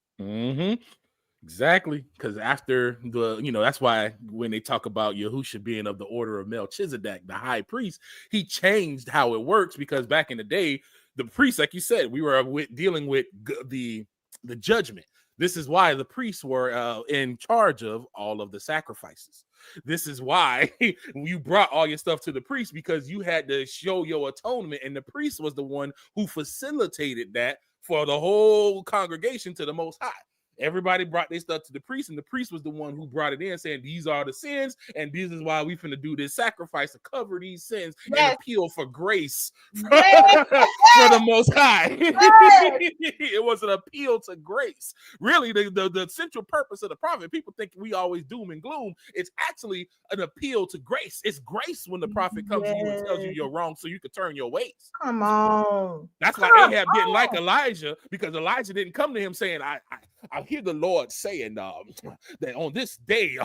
Exactly. Because after that's why when they talk about Yahusha being of the order of Melchizedek, the high priest, he changed how it works, because back in the day, the priests, like you said, we were dealing with the judgment. This is why the priests were in charge of all of the sacrifices. This is why you brought all your stuff to the priest, because you had to show your atonement, and the priest was the one who facilitated that for the whole congregation to the Most High. Everybody brought their stuff to the priest, and the priest was the one who brought it in, saying these are the sins, and this is why we finna do this sacrifice to cover these sins and appeal for grace for the Most High. It was an appeal to grace. Really, the central purpose of the prophet, people think we always doom and gloom. It's actually an appeal to grace. It's grace when the prophet comes to you and tells you you're wrong so you can turn your ways. Come on. That's why Ahab didn't like Elijah, because Elijah didn't come to him saying, I hear the Lord saying that on this day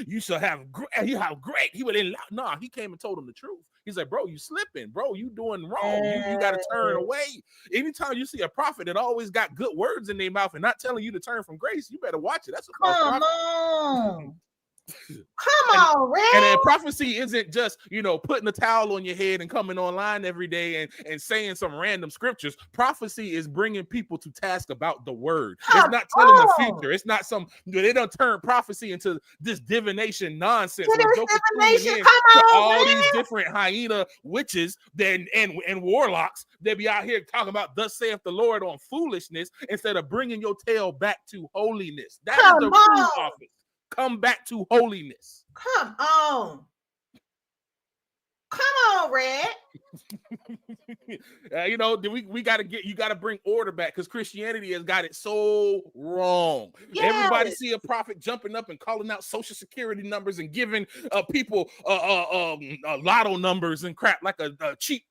you shall have great. He would no. He came and told him the truth. He's like, bro, you slipping, bro. You doing wrong. You got to turn away. Anytime you see a prophet that always got good words in their mouth and not telling you to turn from grace, you better watch it. That's a false prophet. Come on, Red. And then prophecy isn't just, putting a towel on your head and coming online every day and saying some random scriptures. Prophecy is bringing people to task about the word. It's not telling the future. It's not they don't turn prophecy into this divination nonsense. All these different hyena witches and warlocks that be out here talking about thus saith the Lord on foolishness instead of bringing your tail back to holiness. That is the true office. Come back to holiness. Come on. Come on, Red. You know, we gotta bring order back because Christianity has got it so wrong. Everybody Yes. see a prophet jumping up and calling out social security numbers and giving people lotto numbers and crap like a cheap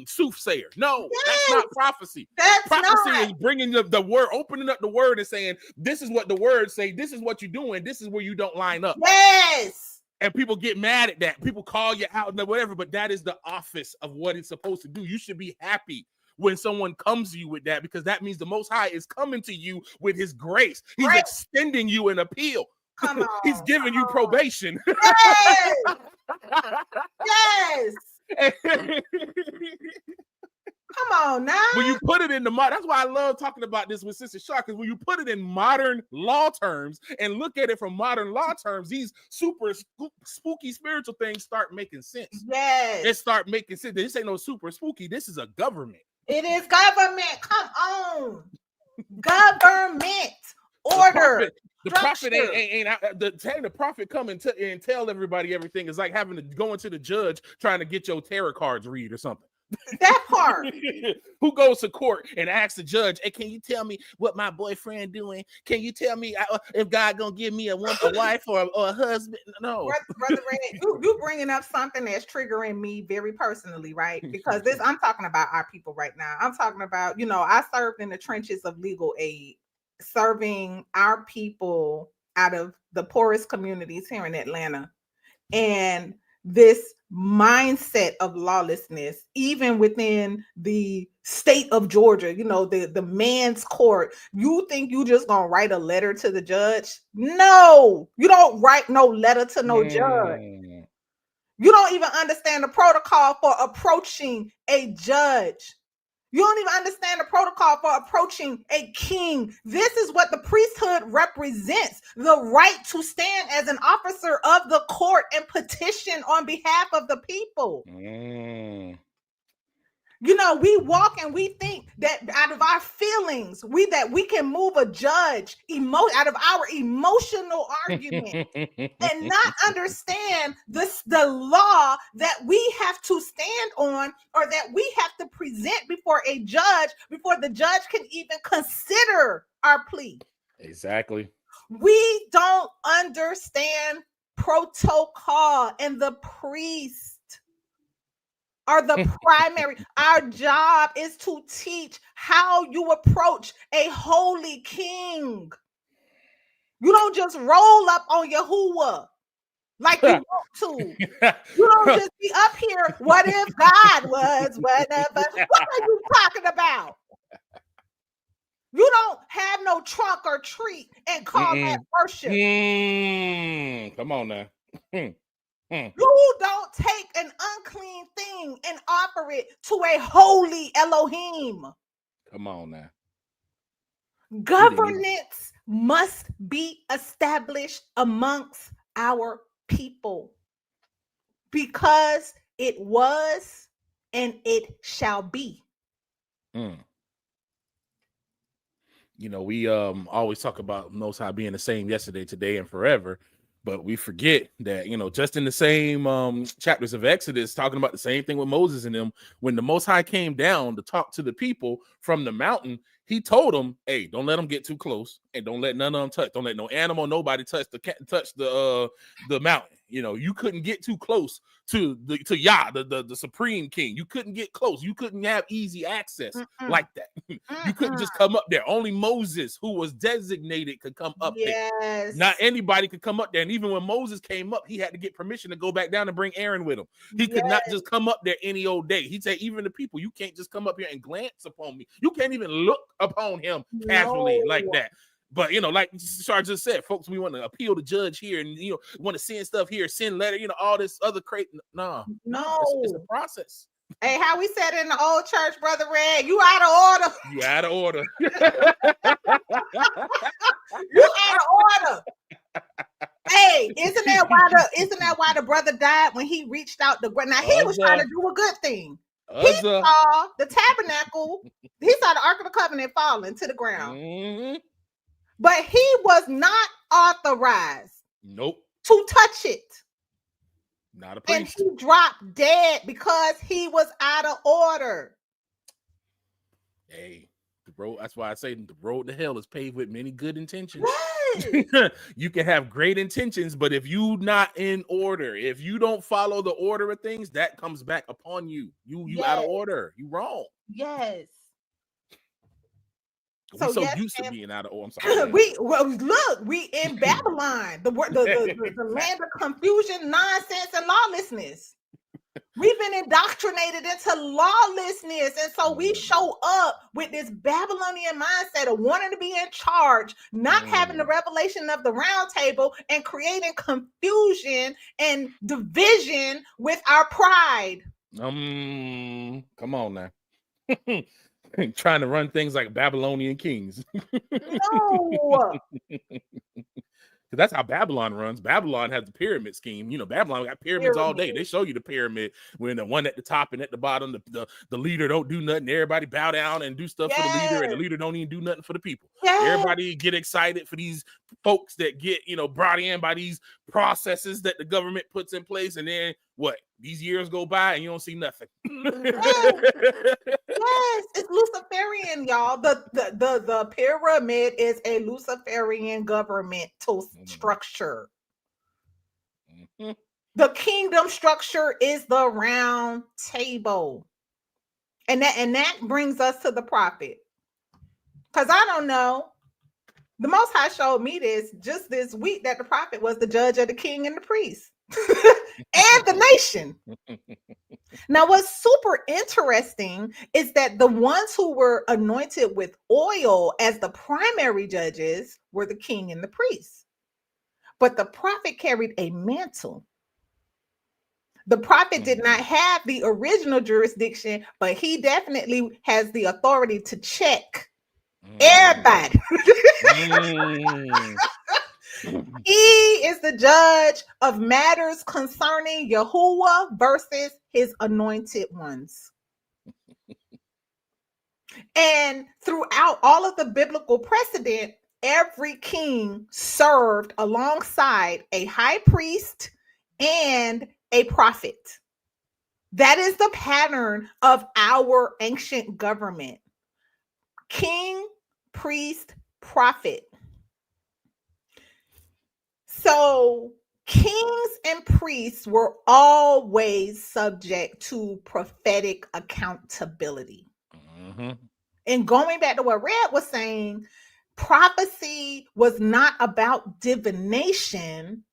soothsayer. No, that's Yes. not prophecy. That's Prophecy not. is bringing the word, opening up the word and saying, this is what the word say, this is what you're doing, this is where you don't line up. Yes. And people get mad at that. People call you out and whatever, but that is the office of what it's supposed to do. You should be happy when someone comes to you with that, because that means the Most High is coming to you with his grace. He's extending you an appeal. Come on. He's giving you probation. Yes. Yes. Come on now. When you put it in that's why I love talking about this with Sister Shaw, because when you put it in modern law terms and look at it from modern law terms, these super spooky spiritual things start making sense. Yes. It start making sense. This ain't no super spooky. This is a government. It is government. Come on. Government. Order. The prophet ain't the prophet come and tell everybody everything is like having to go into the judge trying to get your tarot cards read or something. That part. Who goes to court and asks the judge, hey, can you tell me what my boyfriend doing? Can you tell me if God gonna give me a wife or a husband? No. Brother Red, you bringing up something that's triggering me very personally, right? Because I'm talking about our people right now. I'm talking about, I served in the trenches of legal aid, serving our people out of the poorest communities here in Atlanta. And this mindset of lawlessness, even within the state of Georgia, the man's court. You think you just gonna write a letter to the judge? No, you don't write no letter to no judge. You don't even understand the protocol for approaching a judge. You don't even understand the protocol for approaching a king. This is what the priesthood represents: the right to stand as an officer of the court and petition on behalf of the people. We walk and we think that out of our feelings, we can move a judge out of our emotional argument and not understand the law that we have to stand on, or that we have to present before a judge before the judge can even consider our plea. Exactly. We don't understand protocol, and the priest are the primary. Our job is to teach how you approach a holy king. You don't just roll up on Yahuwah like you want to. You don't just be up here. What if God was whatever? What are you talking about? You don't have no trunk or treat and call that worship. Come on now. You don't take an unclean thing and offer it to a holy Elohim. Come on now. Governance must be established amongst our people, because it was and it shall be. We always talk about Most High being the same yesterday, today, and forever. But we forget that, just in the same chapters of Exodus, talking about the same thing with Moses and them, when the Most High came down to talk to the people from the mountain, he told them, hey, don't let them get too close, and don't let none of them touch. Don't let no animal, nobody touch the mountain. You couldn't get too close to Yah, the supreme king. You couldn't get close. You couldn't have easy access like that. You couldn't just come up there. Only Moses, who was designated, could come up there. Not anybody could come up there. And even when Moses came up, he had to get permission to go back down and bring Aaron with him. He could not just come up there any old day. He'd say, even the people, you can't just come up here and glance upon me. You can't even look upon him casually like that. But, like Shar just said, folks, we want to appeal to judge here and, want to send stuff here, send letter, all this other crazy. No. It's a process. Hey, how we said in the old church, Brother Red, you out of order. You out of order. You out of order. Hey, isn't that why the brother died when he reached out the ground? Now he was trying to do a good thing. He saw the tabernacle. He saw the Ark of the Covenant falling to the ground. But he was not authorized to touch it. Not a And priest. he dropped dead because he was out of order. Hey, the road. That's why I say the road to hell is paved with many good intentions. Yes. You can have great intentions, but if you not in order, if you don't follow the order of things, that comes back upon you. You out of Yes. order. You wrong. Yes. We So so yes, used to being out of order. I'm sorry. Go ahead. we in Babylon, the land of confusion, nonsense, and lawlessness. We've been indoctrinated into lawlessness. And so we show up with this Babylonian mindset of wanting to be in charge, not having the revelation of the round table, and creating confusion and division with our pride. Come on now. Trying to run things like Babylonian kings. No. That's how Babylon runs. Babylon has the pyramid scheme. You know, Babylon got pyramids all day. They show you the pyramid when the one at the top and at the bottom, the leader don't do nothing. Everybody bow down and do stuff for the leader, and the leader don't even do nothing for the people. Everybody get excited for these folks that get, brought in by these processes that the government puts in place, and then what? These years go by and you don't see nothing. Yes, it's Luciferian, y'all. The pyramid is a Luciferian governmental structure. The kingdom structure is the round table. And that brings us to the prophet. Because I don't know. The Most High showed me this just this week, that the prophet was the judge of the king and the priest and the nation. Now, what's super interesting is that the ones who were anointed with oil as the primary judges were the king and the priest. But the prophet carried a mantle. The prophet did not have the original jurisdiction, but he definitely has the authority to check everybody. He is the judge of matters concerning Yahuwah versus his anointed ones. And throughout all of the biblical precedent, every king served alongside a high priest and a prophet. That is the pattern of our ancient government. King, priest, prophet. So kings and priests were always subject to prophetic accountability. And going back to what Red was saying, prophecy was not about divination.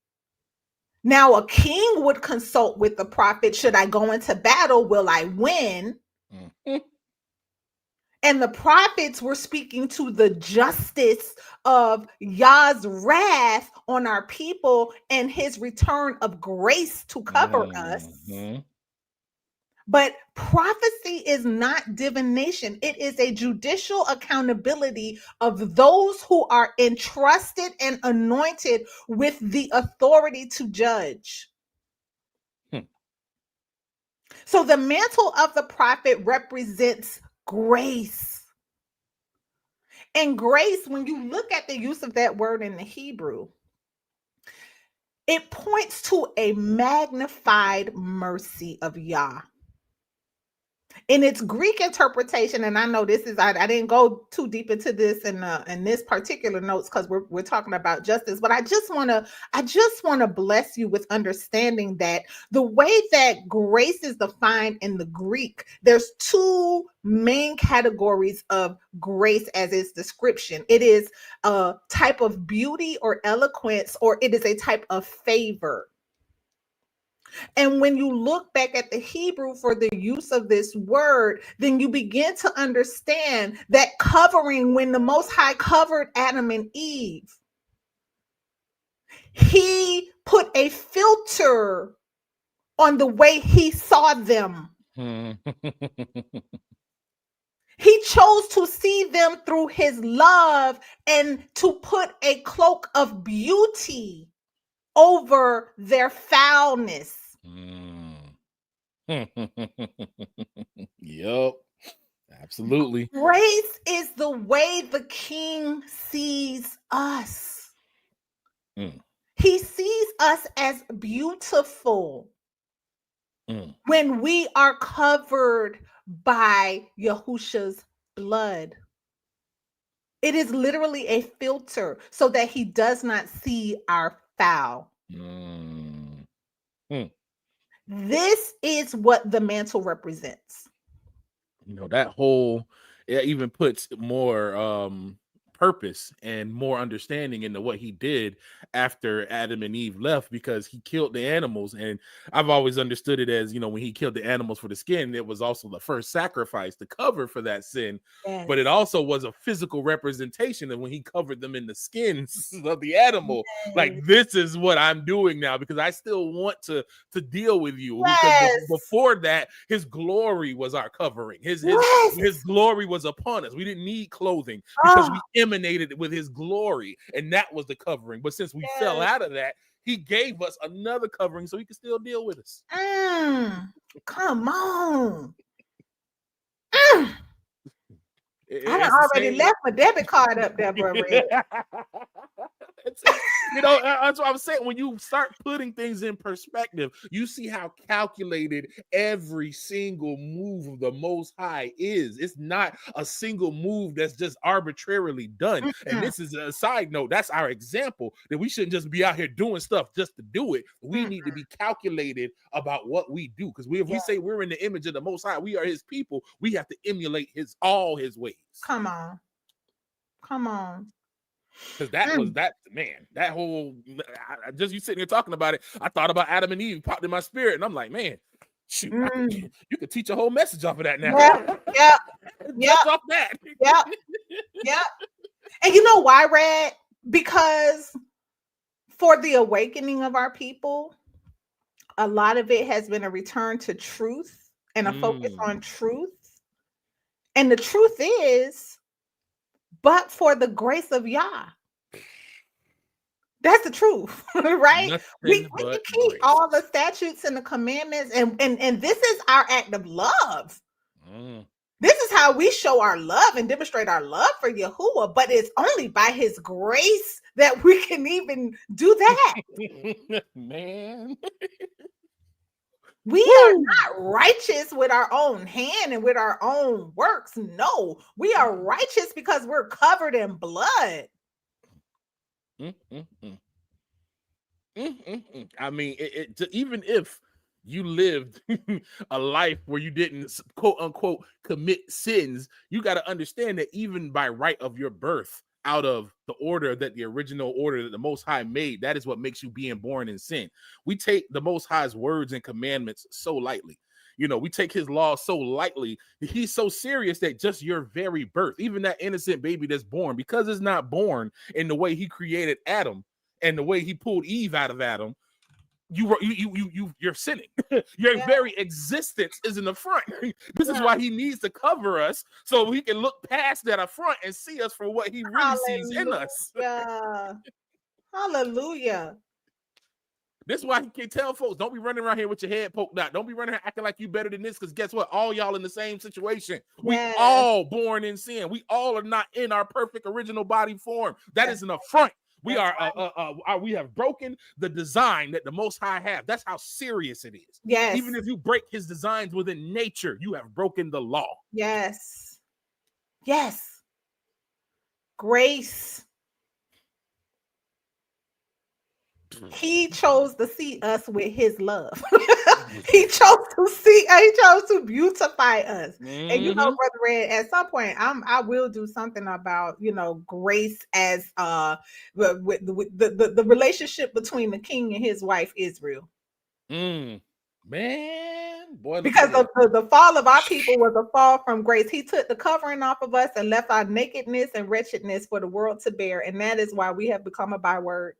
Now, a king would consult with the prophet. Should I go into battle? Will I win? And the prophets were speaking to the justice of Yah's wrath on our people and his return of grace to cover us. But prophecy is not divination. It is a judicial accountability of those who are entrusted and anointed with the authority to judge. So the mantle of the prophet represents grace. And grace, when you look at the use of that word in the Hebrew, it points to a magnified mercy of Yah. In its Greek interpretation, and I know this is, I didn't go too deep into this in this particular notes because we're talking about justice, but I just want to bless you with understanding that the way that grace is defined in the Greek, there's two main categories of grace as its description. It is a type of beauty or eloquence, or it is a type of favor. And when you look back at the Hebrew for the use of this word, then you begin to understand that covering, when the Most High covered Adam and Eve, he put a filter on the way he saw them. He chose to see them through his love and to put a cloak of beauty over their foulness. Yep, absolutely. Grace is the way the king sees us. He sees us as beautiful. Mm. when we are covered by Yahusha's blood. It is literally a filter so that he does not see our foul. Mm. Mm. This is what the mantle represents. You know, that whole, it even puts more purpose and more understanding into what he did after Adam and Eve left, because he killed the animals. And I've always understood it as, you know, when he killed the animals for the skin, it was also the first sacrifice to cover for that sin. Yes. But it also was a physical representation of when he covered them in the skins of the animal. Yes. Like, this is what I'm doing now, because I still want to deal with you. Because Yes. before that, his glory was our covering. His glory was upon us. We didn't need clothing because we emanated with his glory, and that was the covering. But since we fell out of that, he gave us another covering so he could still deal with us. Come on. I done already left my debit card up there, bro. You know, that's what I'm saying. When you start putting things in perspective, you see how calculated every single move of the Most High is. It's not a single move that's just arbitrarily done. And this is a side note. That's our example, that we shouldn't just be out here doing stuff just to do it. We need to be calculated about what we do. Because if we say we're in the image of the Most High, we are his people, we have to emulate all his ways. Come on. Because that whole, just you sitting here talking about it, I thought about Adam and Eve popped in my spirit, and I'm like, man, shoot, you could teach a whole message off of that now. Just off that. Yep. And you know why, Red? Because for the awakening of our people, a lot of it has been a return to truth and a focus on truth. And the truth is, but for the grace of Yah. That's the truth, right? We can keep all the statutes and the commandments, and this is our act of love. This is how we show our love and demonstrate our love for Yahuwah, but it's only by his grace that we can even do that. Man. We are not righteous with our own hand and with our own works. No, we are righteous because we're covered in blood. I mean, even if you lived a life where you didn't, quote unquote, commit sins, you got to understand that even by right of your birth, out of the order, that the original order that the Most High made, that is what makes you being born in sin. We take the Most High's words and commandments so lightly. You know, we take his law so lightly. He's so serious that just your very birth, even that innocent baby that's born, because it's not born in the way he created Adam and the way he pulled Eve out of Adam, you're sinning. Your very existence is in the front. This is why he needs to cover us, so he can look past that up front and see us for what he really sees in us. Hallelujah. This is why he can tell folks, don't be running around here with your head poked out. Don't be running around acting like you better than this, because guess what? All y'all in the same situation. We all born in sin. We all are not in our perfect original body form. That is an affront. We we have broken the design that the Most High have. That's how serious it is. Yes. Even if you break his designs within nature, you have broken the law. Yes. Grace. He chose to see us with his love. He chose to beautify us. And you know, Brother Red, at some point I will do something about, you know, grace as with the relationship between the king and his wife Israel. Man, boy, because the fall of our people was a fall from grace. He took the covering off of us and left our nakedness and wretchedness for the world to bear, and that is why we have become a byword.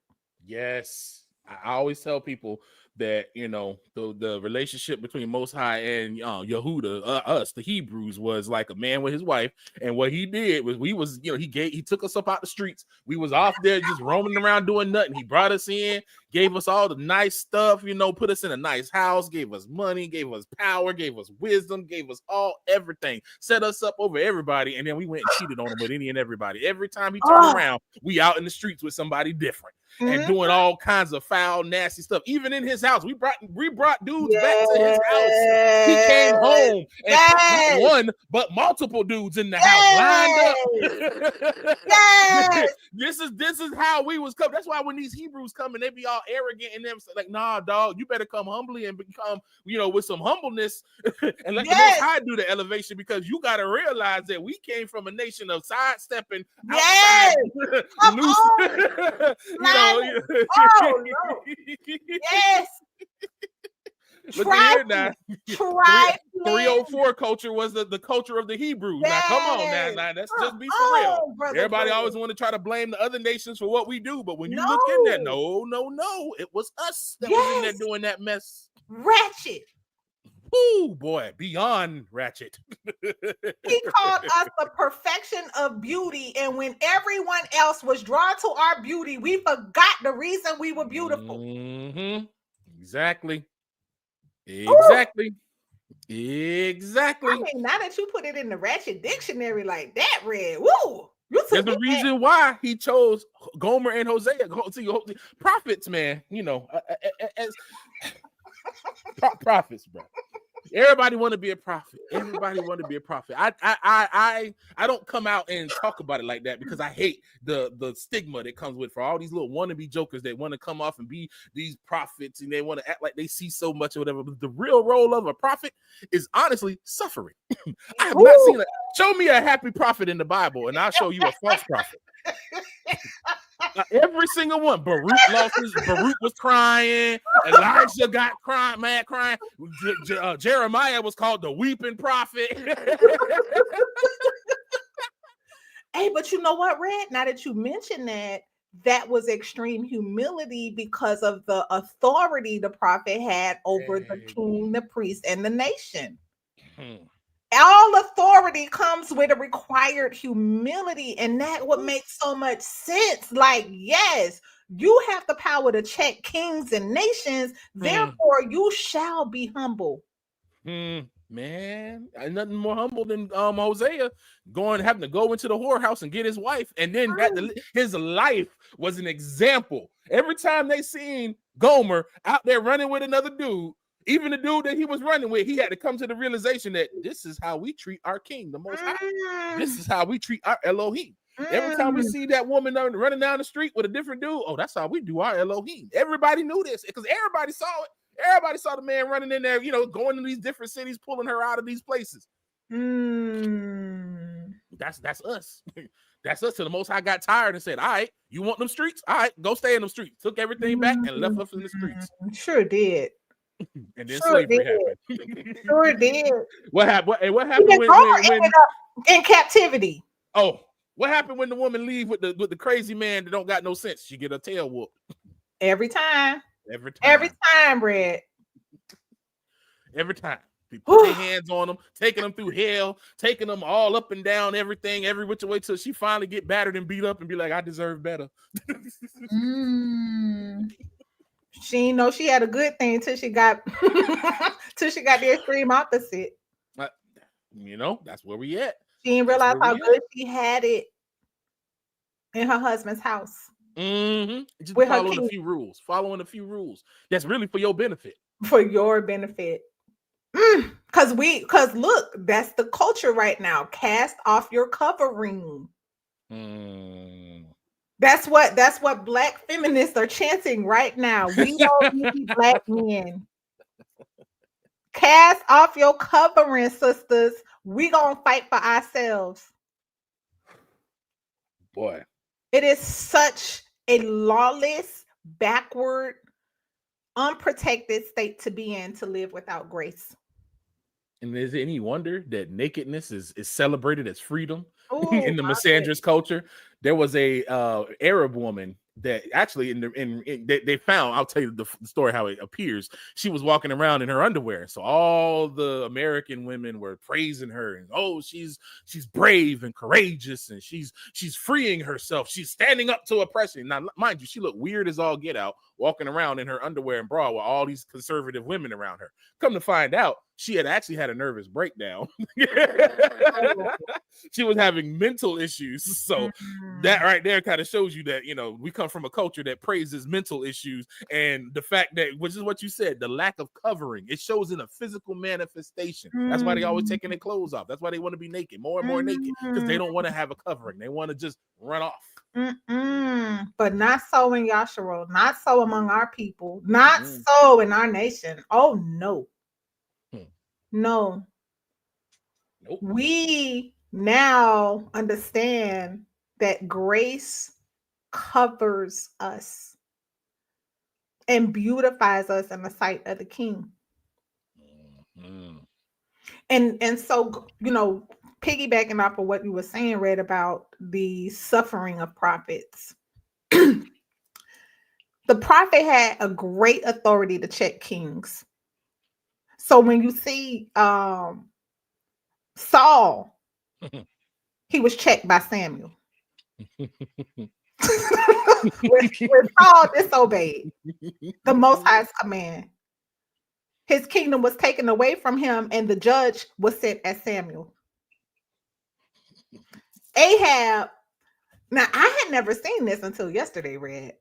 Yes, I always tell people that, you know, the relationship between Most High and Yehuda, us, the Hebrews, was like a man with his wife. And what he did was, he took us up out the streets. We was off there just roaming around doing nothing. He brought us in. gave us all the nice stuff, put us in a nice house, gave us money, gave us power, gave us wisdom, gave us everything, set us up over everybody, and then we went and cheated on him with any and everybody. Every time he turned around, we out in the streets with somebody different and doing all kinds of foul, nasty stuff. Even in his house, we brought dudes back to his house. He came home and not one, but multiple dudes in the house lined up. This is how we was coming. That's why when these Hebrews come and they be all arrogant and them like, nah, dog, you better come humbly and become, with some humbleness and let the Most High do the elevation, because you got to realize that we came from a nation of sidestepping outside, loose. No. Yes. Look at here now. 304 culture was the culture of the Hebrews. Now, come on, now let's just be for real. Everybody always want to try to blame the other nations for what we do, but when you look in there, no, it was us that was in there doing that mess. Ratchet. Oh boy, beyond ratchet. He called us the perfection of beauty, and when everyone else was drawn to our beauty, we forgot the reason we were beautiful. Exactly. Exactly. I mean, now that you put it in the ratchet dictionary like that, Red, woo! There's a reason why he chose Gomer and Hosea. Prophets, man, as prophets, bro. Everybody want to be a prophet. Everybody want to be a prophet. I don't come out and talk about it like that because I hate the stigma that comes with for all these little wannabe jokers that want to come off and be these prophets and they want to act like they see so much or whatever. But the real role of a prophet is honestly suffering. I have not seen it. Show me a happy prophet in the Bible, and I'll show you a false prophet. Every single one. Baruch was crying. Elijah got mad crying. Jeremiah was called the weeping prophet. Hey, but you know what, Red? Now that you mentioned that was extreme humility because of the authority the prophet had over the king, the priest, and the nation. All authority comes with a required humility, and that would make so much sense. Like, yes, you have the power to check kings and nations, therefore you shall be humble. Man, nothing more humble than Hosea having to go into the whorehouse and get his wife, and then his life was an example. Every time they seen Gomer out there running with another dude, even the dude that he was running with, he had to come to the realization that this is how we treat our king, the Most High. This is how we treat our Elohim. Every time we see that woman running down the street with a different dude, that's how we do our Elohim. Everybody knew this because everybody saw it. Everybody saw the man running in there, going to these different cities, pulling her out of these places. That's us. That's us till the Most High got tired and said, all right, you want them streets? All right, go stay in them streets. Took everything back and left us in the streets. Sure did. And then slavery happened. Sure did. What happened? What happened when ended up in captivity? Oh, what happened when the woman leave with the crazy man that don't got no sense? She get her tail whooped. Every time. Red. Every time. People put their hands on them, taking them through hell, taking them all up and down, everything, every which way till she finally get battered and beat up and be like, I deserve better. She didn't know she had a good thing till she got the extreme opposite. That's where we at. She didn't realize how good she had it in her husband's house. Just following a few rules. That's really for your benefit. For your benefit. Because look, that's the culture right now. Cast off your covering. That's what Black feminists are chanting right now. We don't need Black men. Cast off your covering, sisters. We gonna fight for ourselves. Boy, it is such a lawless, backward, unprotected state to be in, to live without grace. And is it any wonder that nakedness is celebrated as freedom in the misandrous culture? There was a Arab woman that actually they found, I'll tell you the story how it appears. She was walking around in her underwear, so all the American women were praising her, and oh, she's brave and courageous, and she's freeing herself, she's standing up to oppression. Now mind you, she looked weird as all get out, walking around in her underwear and bra with all these conservative women around her. Come to find out, she had actually had a nervous breakdown. She was having mental issues. So that right there kind of shows you that, you know, we come from a culture that praises mental issues, and the fact that, which is what you said, the lack of covering, it shows in a physical manifestation. That's why they always taking their clothes off. That's why they want to be naked, more and more naked, because they don't want to have a covering. They want to just run off. But not so in Yasharo, not so among our people, not so in our nation. Oh no. No. Nope. We now understand that grace covers us and beautifies us in the sight of the King. And so, you know, piggybacking off of what you were saying, Red, about the suffering of prophets. The prophet had a great authority to check kings. So when you see Saul, he was checked by Samuel. when Saul disobeyed the Most High's command, his kingdom was taken away from him, and the judge was sent as Samuel. Ahab, now I had never seen this until yesterday, Red.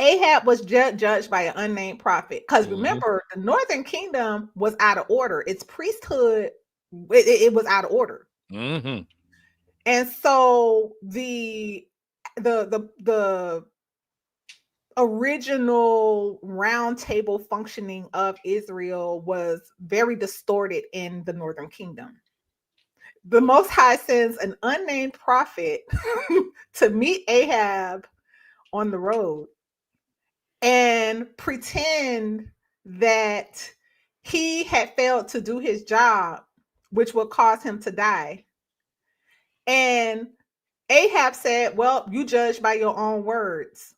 Ahab was judged by an unnamed prophet, because remember, the northern kingdom was out of order. Its priesthood, it was out of order. And so the original round table functioning of Israel was very distorted in the northern kingdom. The Most High sends an unnamed prophet to meet Ahab on the road and pretend that he had failed to do his job, which would cause him to die. And Ahab said, well, you judge by your own words.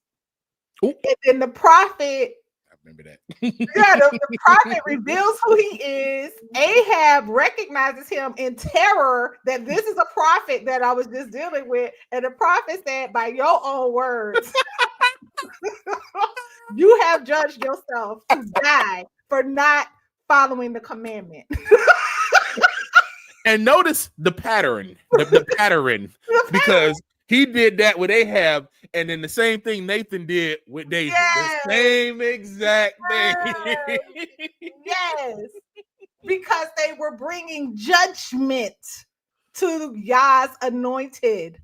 Ooh. And then the prophet, I remember that. the prophet reveals who he is. Ahab recognizes him in terror that this is a prophet that I was just dealing with. And the prophet said, by your own words, you have judged yourself to die for not following the commandment. And notice the pattern, the pattern, because he did that with Ahab, and then the same thing Nathan did with David. Yes. The same exact thing. Yes. Because they were bringing judgment to Yah's anointed.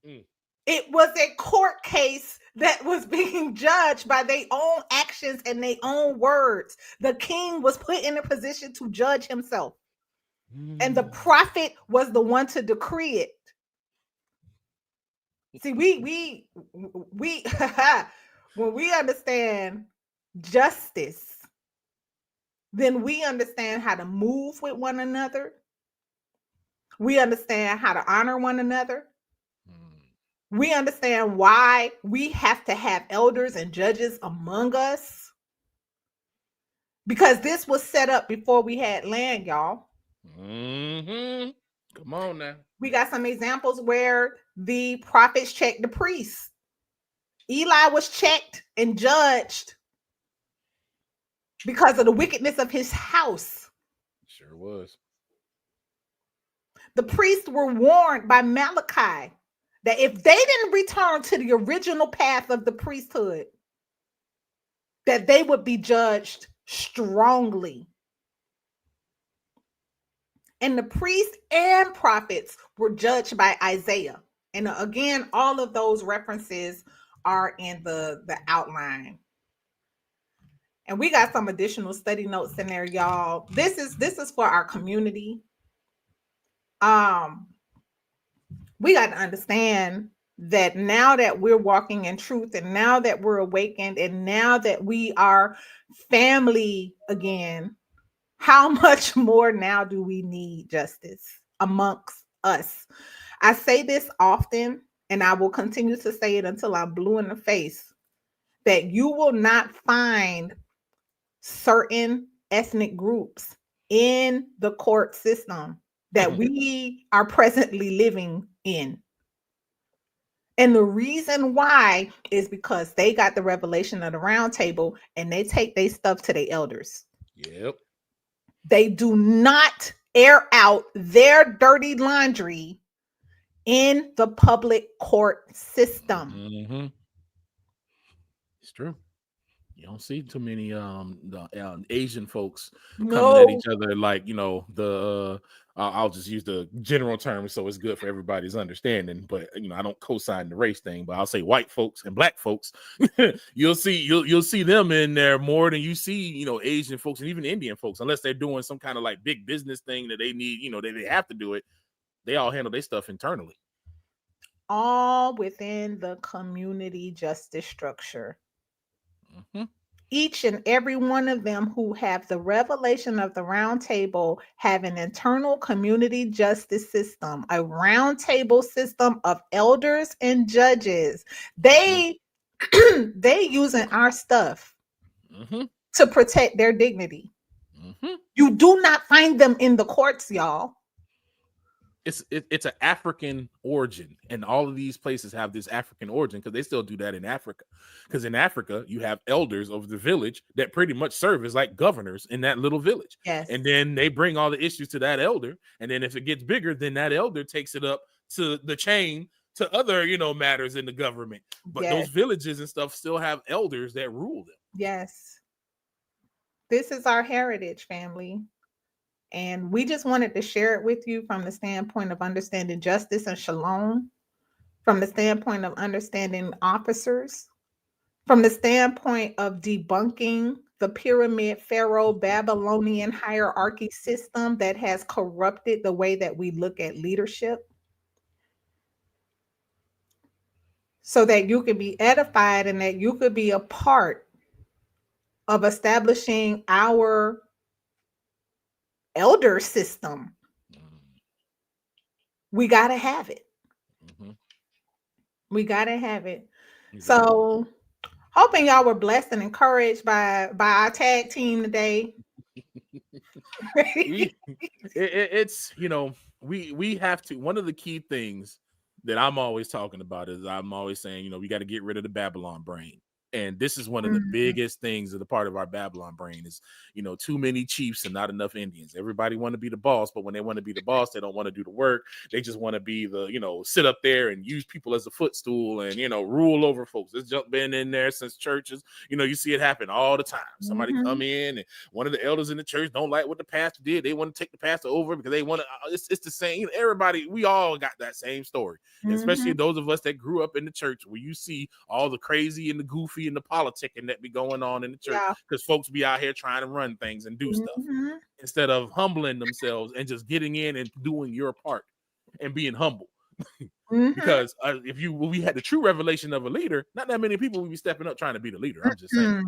It was a court case that was being judged by their own actions and their own words. The king was put in a position to judge himself. And the prophet was the one to decree it. See, we when we understand justice, then we understand how to move with one another. We understand how to honor one another. We understand why we have to have elders and judges among us. Because this was set up before we had land, y'all. Come on now. We got some examples where the prophets checked the priests. Eli was checked and judged because of the wickedness of his house. Sure was. The priests were warned by Malachi that if they didn't return to the original path of the priesthood, that they would be judged strongly. And the priests and prophets were judged by Isaiah. And again, all of those references are in the outline. And we got some additional study notes in there, y'all. This is for our community. We got to understand that now that we're walking in truth, and now that we're awakened, and now that we are family again, how much more now do we need justice amongst us? I say this often, and I will continue to say it until I'm blue in the face, that you will not find certain ethnic groups in the court system that we are presently living in. And the reason why is because they got the revelation of the round table and they take their stuff to their elders. Yep. They do not air out their dirty laundry in the public court system. Mm-hmm. It's true. You don't see too many Asian folks coming at No. each other like, you know, the I'll just use the general term so it's good for everybody's understanding. But you know, I don't co-sign the race thing, but I'll say white folks and black folks. you'll see them in there more than you see, you know, Asian folks and even Indian folks, unless they're doing some kind of like big business thing that they need, you know, they have to do it. They all handle their stuff internally. All within the community justice structure. Mm-hmm. Each and every one of them who have the revelation of the round table have an internal community justice system, a round table system of elders and judges. They they using our stuff to protect their dignity. You do not find them in the courts, y'all. It's an African origin, and all of these places have this African origin because they still do that in Africa. Because in Africa, you have elders of the village that pretty much serve as like governors in that little village. Yes. And then they bring all the issues to that elder, and then if it gets bigger, then that elder takes it up to the chain to other, you know, matters in the government. But those villages and stuff still have elders that rule them. Yes. This is our heritage, family. And we just wanted to share it with you from the standpoint of understanding justice and shalom, from the standpoint of understanding officers, from the standpoint of debunking the pyramid, pharaoh, Babylonian hierarchy system that has corrupted the way that we look at leadership, so that you can be edified and that you could be a part of establishing our elder system. We got to have it. We got to have it. So hoping y'all were blessed and encouraged by our tag team today. It's, you know, we have to, one of the key things that I'm always talking about is I'm always saying, you know, we got to get rid of the Babylon brain. And this is one of the biggest things of the part of our Babylon brain is, you know, too many chiefs and not enough Indians. Everybody want to be the boss, but when they want to be the boss, they don't want to do the work. They just want to be the, you know, sit up there and use people as a footstool and, you know, rule over folks. It's just been in there since churches. You know, you see it happen all the time. Somebody come in and one of the elders in the church don't like what the pastor did. They want to take the pastor over because they want to, it's the same. Everybody, we all got that same story, especially those of us that grew up in the church where you see all the crazy and the goofy and the politicking that be going on in the church because folks be out here trying to run things and do stuff instead of humbling themselves and just getting in and doing your part and being humble. Because if we had the true revelation of a leader, not that many people would be stepping up trying to be the leader. I'm just saying.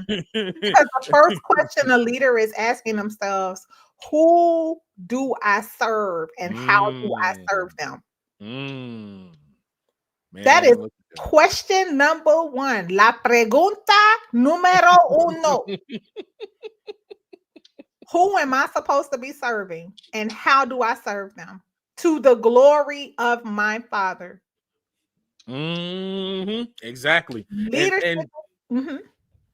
Because the first question a leader is asking themselves, who do I serve and how do I serve them? Man, that is question number one. La pregunta número uno. Who am I supposed to be serving and how do I serve them? To the glory of my Father. Exactly. Leadership.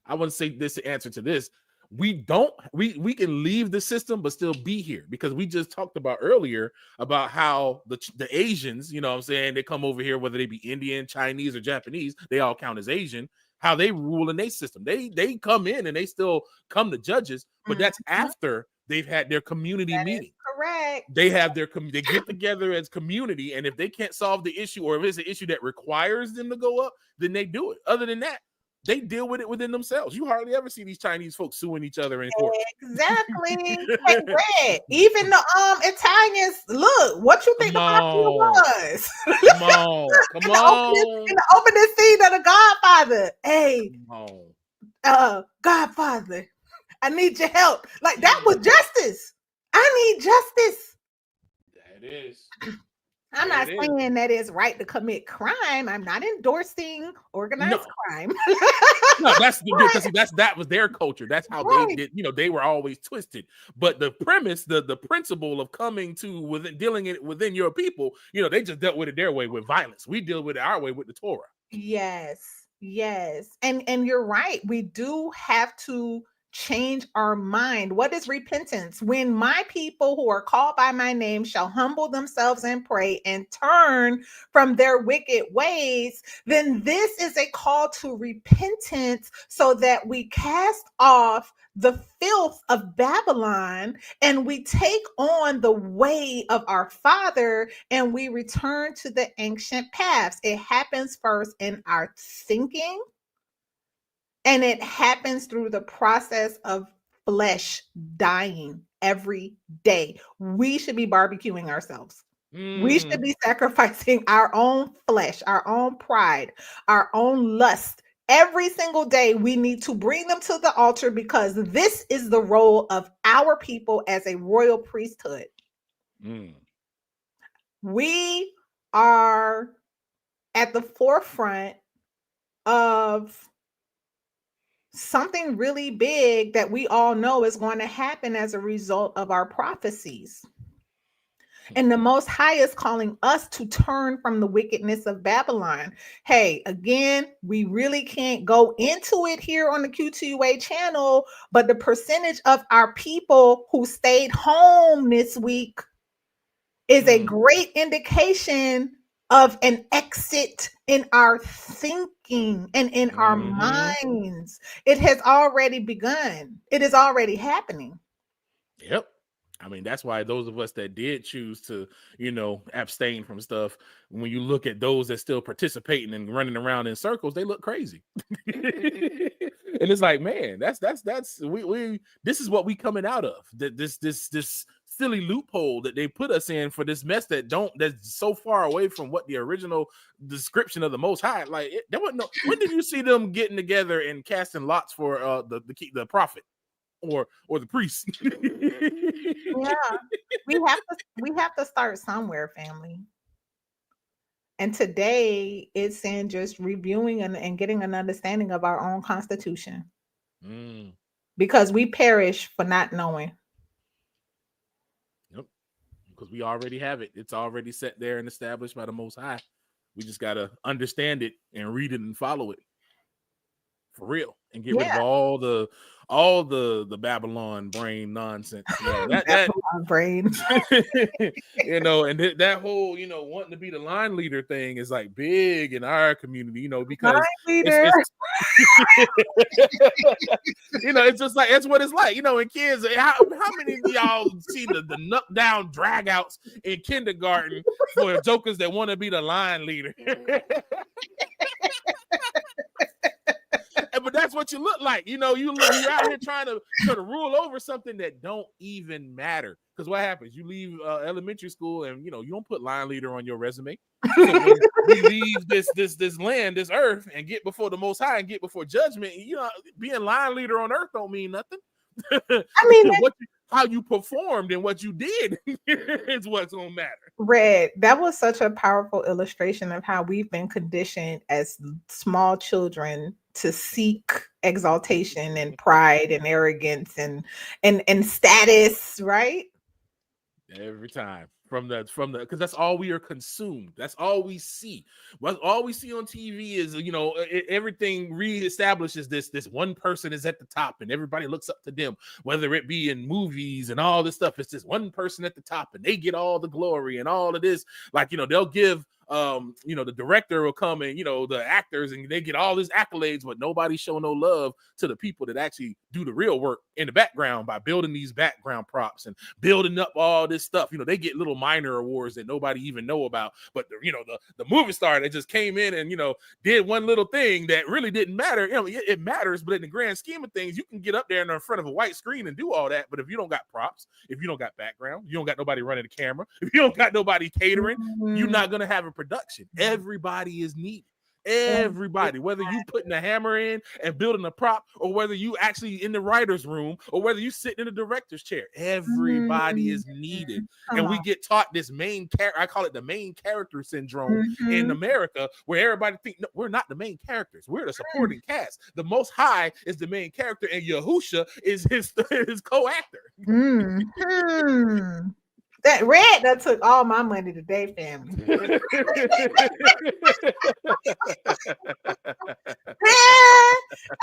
I want to say this answer to this. We can leave the system but still be here because we just talked about earlier about how the Asians, you know what I'm saying, they come over here, whether they be Indian, Chinese, or Japanese, they all count as Asian, how they rule in their system. They come in and they still come to judges, but that's after they've had their community meeting. Correct. They have they get together as community, and if they can't solve the issue or if it's an issue that requires them to go up, then they do it. Other than that, they deal with it within themselves. You hardly ever see these Chinese folks suing each other in court. Exactly. Even the Italians, look, what you think the mafia was? Come on. In the opening scene of The Godfather. Hey, Godfather, I need your help. Like, that was justice. I need justice. That is. I'm There not it is. saying that it's right to commit crime. I'm not endorsing organized No, crime. no, that's because that was their culture. That's how they Right. did. They were always twisted. But the premise, the principle of coming to within dealing it within your people, they just dealt with it their way with violence. We deal with it our way with the Torah. Yes. Yes. And you're right. We do have to change our mind. What is repentance? When my people who are called by my name shall humble themselves and pray and turn from their wicked ways, then this is a call to repentance so that we cast off the filth of Babylon and we take on the way of our Father and we return to the ancient paths. It happens first in our thinking, and it happens through the process of flesh dying every day. We should be barbecuing ourselves. We should be sacrificing our own flesh, our own pride, our own lust. Every single day, we need to bring them to the altar because this is the role of our people as a royal priesthood. We are at the forefront of something really big that we all know is going to happen as a result of our prophecies. And the Most High is calling us to turn from the wickedness of Babylon. Hey, again, we really can't go into it here on the Q2UA channel, but the percentage of our people who stayed home this week is a great indication of an exit in our thinking and in our minds. It has already begun. It is already happening. Yep. I mean, that's why those of us that did choose to, abstain from stuff, when you look at those that still participating and running around in circles, they look crazy. And it's like, man, we this is what we coming out of. This silly loophole that they put us in for this mess that's so far away from what the original description of the Most High. Like, there wasn't no. When did you see them getting together and casting lots for the prophet? Or the priest. Yeah. We have to start somewhere, family. And today it's in just reviewing and getting an understanding of our own constitution. Because we perish for not knowing. Yep. Because we already have it. It's already set there and established by the Most High. We just gotta understand it and read it and follow it. For real, and get rid of all the Babylon brain nonsense, man. Babylon brain. And that whole wanting to be the line leader thing is like big in our community, because line leader. It's just like it's what it's like, and kids. How many of y'all see the knock down dragouts in kindergarten for jokers that want to be the line leader? But that's what you look like. You're out here trying to rule over something that don't even matter. Because what happens? You leave elementary school and you don't put line leader on your resume. So when we leave this land, this earth, and get before the Most High and get before judgment, being line leader on earth don't mean nothing. I mean, how you performed and what you did is what's gonna matter. Red, that was such a powerful illustration of how we've been conditioned as small children to seek exaltation and pride and arrogance and status, right? Every time from the because that's all we are consumed. That's all we see. All we see on TV is everything reestablishes this one person is at the top and everybody looks up to them, whether it be in movies and all this stuff. It's this one person at the top and they get all the glory and all of this. Like they'll give the director will come and the actors and they get all these accolades, but nobody show no love to the people that actually do the real work in the background by building these background props and building up all this stuff. They get little minor awards that nobody even know about, but the movie star that just came in and did one little thing that really didn't matter. It matters, but in the grand scheme of things, you can get up there in front of a white screen and do all that, but if you don't got props, if you don't got background, you don't got nobody running the camera, if you don't got nobody catering, you're not gonna have a production. Everybody is needed. Everybody, whether you putting a hammer in and building a prop, or whether you actually in the writer's room, or whether you sitting in the director's chair, everybody is needed. Come And we on. get taught this main character, I call it the main character syndrome in America, where everybody think, no, we're not the main characters, we're the supporting cast. The Most High is the main character, and Yahusha is his co-actor. That red that took all my money today, family.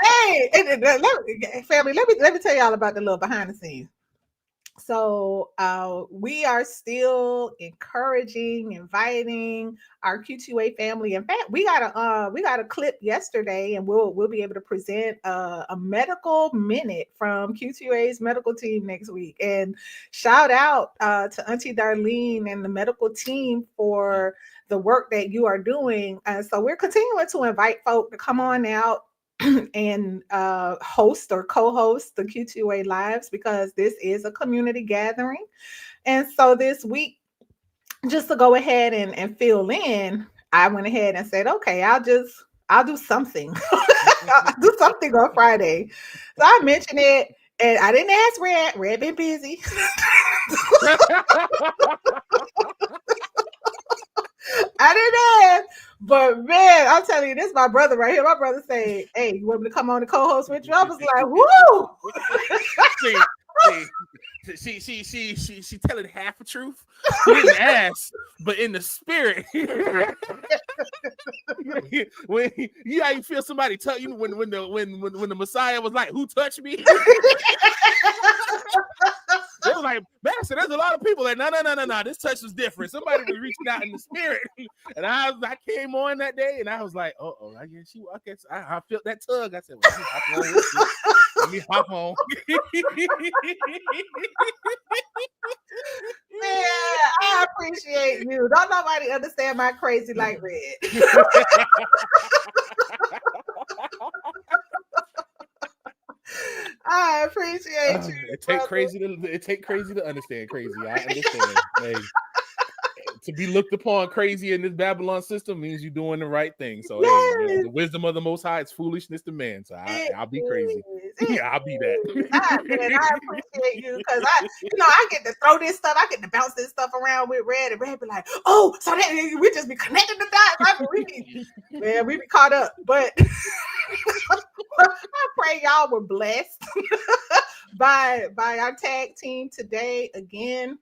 Hey, family, let me tell y'all about the little behind the scenes. So we are still encouraging, inviting our Q2A family. In fact, we got a clip yesterday, and we'll be able to present a medical minute from Q2A's medical team next week. And shout out to Auntie Darlene and the medical team for the work that you are doing. So we're continuing to invite folk to come on out and host or co-host the Q2A Lives, because this is a community gathering. And so this week, just to go ahead and fill in, I went ahead and said, okay, I'll do something. I'll do something on Friday. So I mentioned it, and I didn't ask Red. Red been busy. I didn't ask, but man, I'm telling you, this is my brother right here. My brother say, "Hey, you want me to come on the co-host with you?" I was like, "Woo!" She telling half the truth. She didn't ask, but in the spirit, when you how you feel somebody tell you when the Messiah was like, "Who touched me?" They was like, Master, there's a lot of people that no. This touch was different. Somebody was reaching out in the spirit, and I came on that day, and I was like, I guess I felt that tug. I said, well, let me hop on. Man, I appreciate you. Don't nobody understand my crazy like Red. I appreciate you. It take crazy to understand crazy. I understand. Hey, to be looked upon crazy in this Babylon system means you're doing the right thing. So hey, the wisdom of the Most High is foolishness to man. So I'll be crazy. Yeah, I'll be that. I appreciate you, because I get to throw this stuff. I get to bounce this stuff around with Red, and Red be like, "Oh, so that we just be connecting the dots." We be caught up, but I pray y'all were blessed by our tag team today. Again,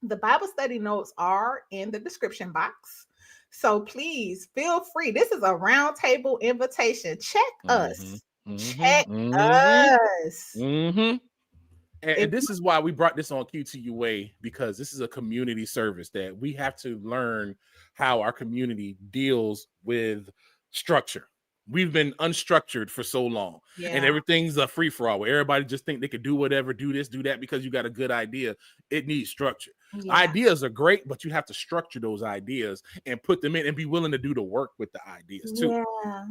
the Bible study notes are in the description box, so please feel free. This is a roundtable invitation. Check us. Check us. And this is why we brought this on Q2UA, because this is a community service that we have to learn how our community deals with structure. We've been unstructured for so long, and everything's a free for all, where everybody just think they could do whatever, do this, do that, because you got a good idea. It needs structure. Ideas are great, but you have to structure those ideas and put them in and be willing to do the work with the ideas too.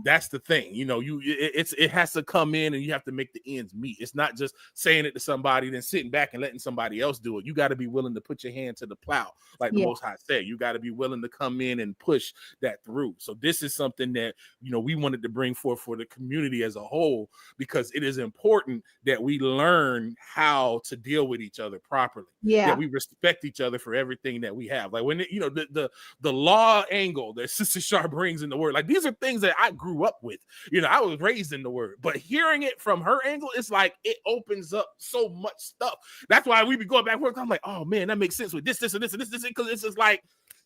That's the thing. It has to come in, and you have to make the ends meet. It's not just saying it to somebody, then sitting back and letting somebody else do it. You got to be willing to put your hand to the plow, like the Most High said. You got to be willing to come in and push that through. So this is something that we wanted to bring forth for the community as a whole, because it is important that we learn how to deal with each other properly. That we respect each other for everything that we have. Like when the law angle that Sister Shar brings in the word, like these are things that I grew up with. I was raised in the word, but hearing it from her angle, it's like it opens up so much stuff. That's why we be going back and forth. I'm like, oh man, that makes sense with this, and this, because it's just like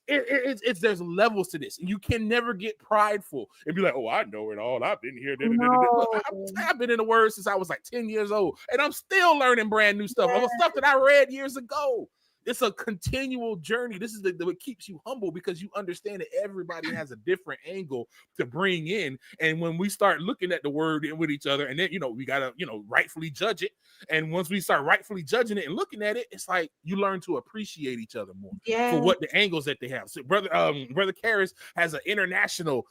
it's there's levels to this, and you can never get prideful and be like, oh, I know it all. I've been here. Look, I've been in the word since I was like 10 years old, and I'm still learning brand new stuff. All the stuff that I read years ago. It's a continual journey. This is what keeps you humble, because you understand that everybody has a different angle to bring in. And when we start looking at the word with each other, and then, we got to, rightfully judge it. And once we start rightfully judging it and looking at it, it's like you learn to appreciate each other more for what the angles that they have. So brother Karras has an international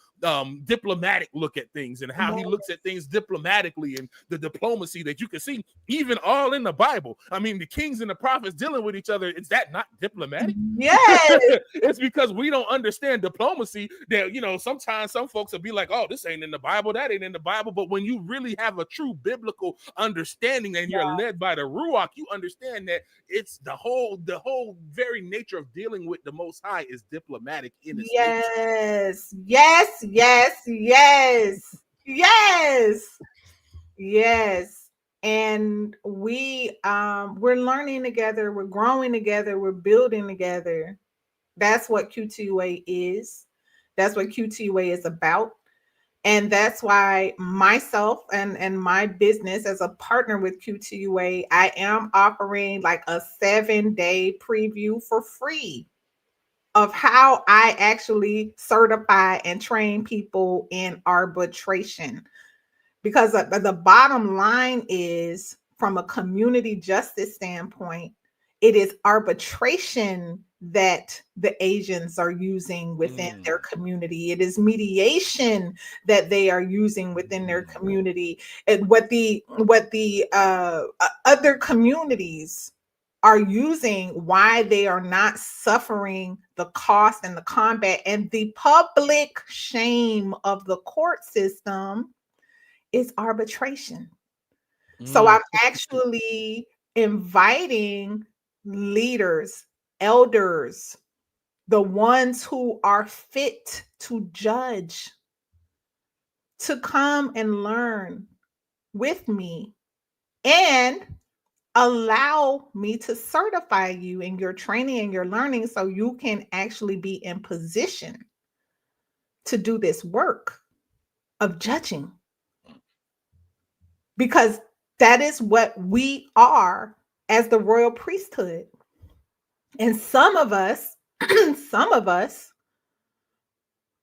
diplomatic look at things, and how he looks at things diplomatically, and the diplomacy that you can see even all in the Bible. I mean, the kings and the prophets dealing with each other. Is that not diplomatic? Yes. It's because we don't understand diplomacy that, you know, sometimes some folks will be like, oh, this ain't in the Bible, that ain't in the Bible. But when you really have a true biblical understanding and you're led by the Ruach, you understand that it's the whole very nature of dealing with the Most High is diplomatic in its nature. Yes. And we're learning together, we're growing together, we're building together. That's what Q2UA is. That's what Q2UA is about. And that's why myself and my business as a partner with Q2UA, I am offering like a 7-day preview for free of how I actually certify and train people in arbitration. Because the bottom line is, from a community justice standpoint, it is arbitration that the Asians are using within their community. It is mediation that they are using within their community. And what the other communities are using, why they are not suffering the cost and the combat and the public shame of the court system, is arbitration. So I'm actually inviting leaders, elders, the ones who are fit to judge, to come and learn with me and allow me to certify you in your training and your learning so you can actually be in position to do this work of judging. Because that is what we are as the royal priesthood. And some of us, some of us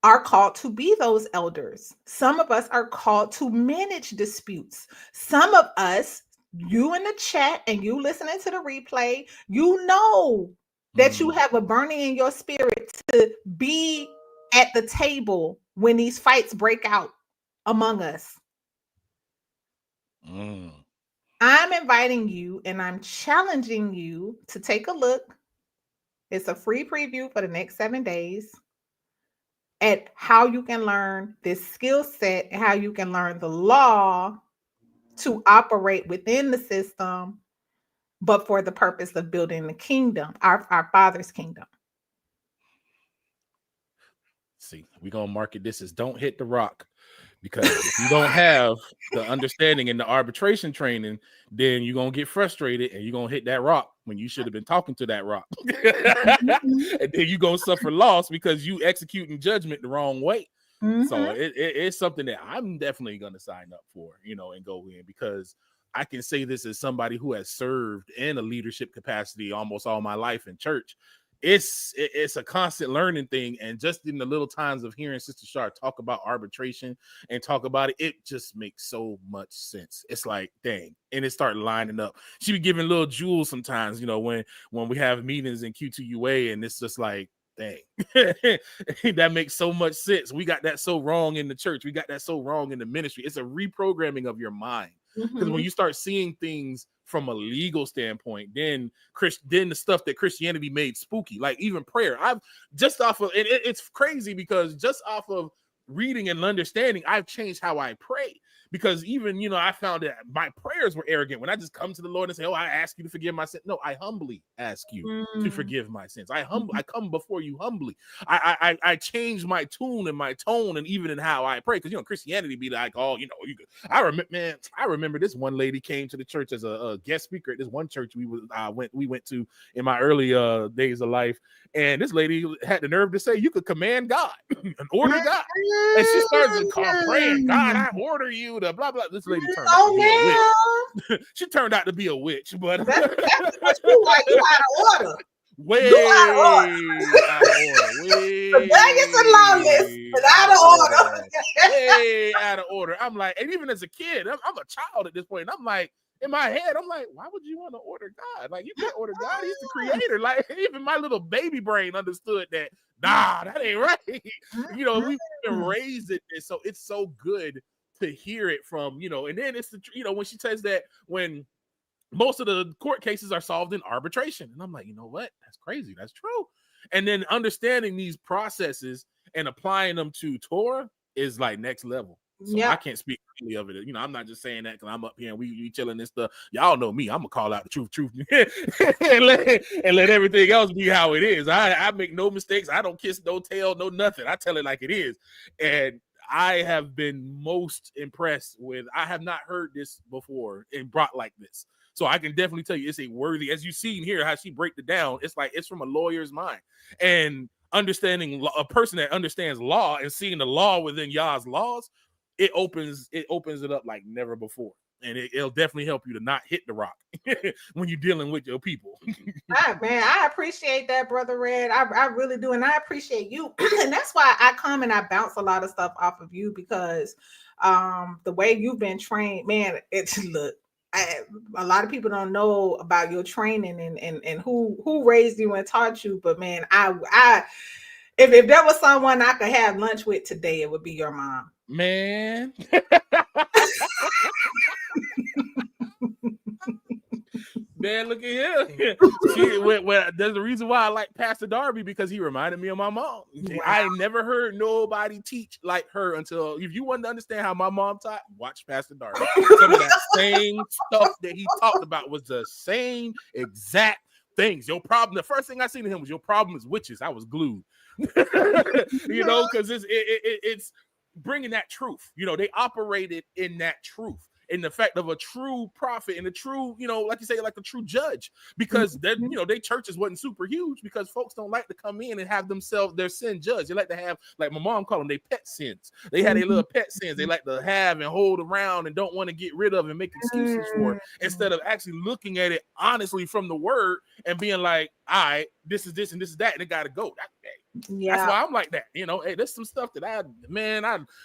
are called to be those elders. Some of us are called to manage disputes. Some of us, you in the chat and you listening to the replay, you know that you have a burning in your spirit to be at the table when these fights break out among us. I'm inviting you and I'm challenging you to take a look. It's a free preview for the next 7 days at how you can learn this skill set and how you can learn the law to operate within the system, but for the purpose of building the kingdom, our Father's kingdom. See, we're going to market this as don't hit the rock. Because if you don't have the understanding in the arbitration training, then you're going to get frustrated and you're going to hit that rock when you should have been talking to that rock. And then you're going to suffer loss because you executing judgment the wrong way. So it's something that I'm definitely going to sign up for, you know, and go in, because I can say this as somebody who has served in a leadership capacity almost all my life in church. It's a constant learning thing, and just in the little times of hearing Sister Shar talk about arbitration and talk about it, it just makes so much sense. It's like, dang, and it started lining up. She be giving little jewels sometimes, you know, when we have meetings in Q2UA, and it's just like, dang, that makes so much sense. We got that so wrong in the church. We got that so wrong in the ministry. It's a reprogramming of your mind. Because when you start seeing things from a legal standpoint, then the stuff that Christianity made spooky, like even prayer. I've just off of it's crazy because just off of reading and understanding, I've changed how I pray. Because even, you know, I found that my prayers were arrogant when I just come to the Lord and say, oh, I ask you to forgive my sin. No, I humbly ask you to forgive my sins. I come before you humbly. I change my tune and my tone, and even in how I pray. Because, you know, Christianity be like, oh, you know, I remember this one lady came to the church as a guest speaker at this one church we went to in my early days of life. And this lady had the nerve to say, you could command God and order God. And she starts to call praying, God, I order you to blah, blah. This lady turned out to be a witch. She turned out to be a witch, but that's what you like. You out of order. Way out of order. Rebellious and lawless, but out of order. Way out of order. I'm like, and even as a kid, I'm a child at this point. And I'm like, in my head, I'm like, why would you want to order God? Like, you can't order God. He's the creator. Like, even my little baby brain understood that. Nah, that ain't right. You know, we've been raised in this, so it's so good to hear it from, you know. And then it's the, you know, when she says that when most of the court cases are solved in arbitration. And I'm like, you know what? That's crazy. That's true. And then understanding these processes and applying them to Torah is like next level. So I can't speak freely of it. You know, I'm not just saying that because I'm up here and we chilling this stuff. Y'all know me. I'm gonna call out the truth, and let everything else be how it is. I make no mistakes. I don't kiss, no tell, no nothing. I tell it like it is. And I have been most impressed with. I have not heard this before and brought like this. So I can definitely tell you it's a worthy, as you've seen here, how she break it down. It's like it's from a lawyer's mind. And understanding a person that understands law and seeing the law within Yah's laws, it opens it up like never before. And it'll definitely help you to not hit the rock when you're dealing with your people. Man, I appreciate that, Brother Red. I really do. And I appreciate you. And that's why I come and I bounce a lot of stuff off of you, because the way you've been trained, man, it's look. A lot of people don't know about your training and who raised you and taught you. But man, if there was someone I could have lunch with today, it would be your mom. Man. Man, look at him. There's a reason why I like Pastor Darby, because he reminded me of my mom. Wow. I never heard nobody teach like her until, if you wanted to understand how my mom taught, watch Pastor Darby. Some of that same stuff that he talked about was the same exact things. Your problem, the first thing I seen to him was, your problem is witches. I was glued. You know, because it's bringing that truth. You know, they operated in that truth, in the fact of a true prophet and a true, you know, like you say, like a true judge, because that, you know, their churches wasn't super huge because folks don't like to come in and have themselves their sin judged. They like to have, like my mom called them, they pet sins. They had their little pet sins they like to have and hold around and don't want to get rid of and make excuses for it, instead of actually looking at it honestly from the word and being like, all right, this is this and this is that, and it got to go. That's why I'm like that. You know, hey, there's some stuff that I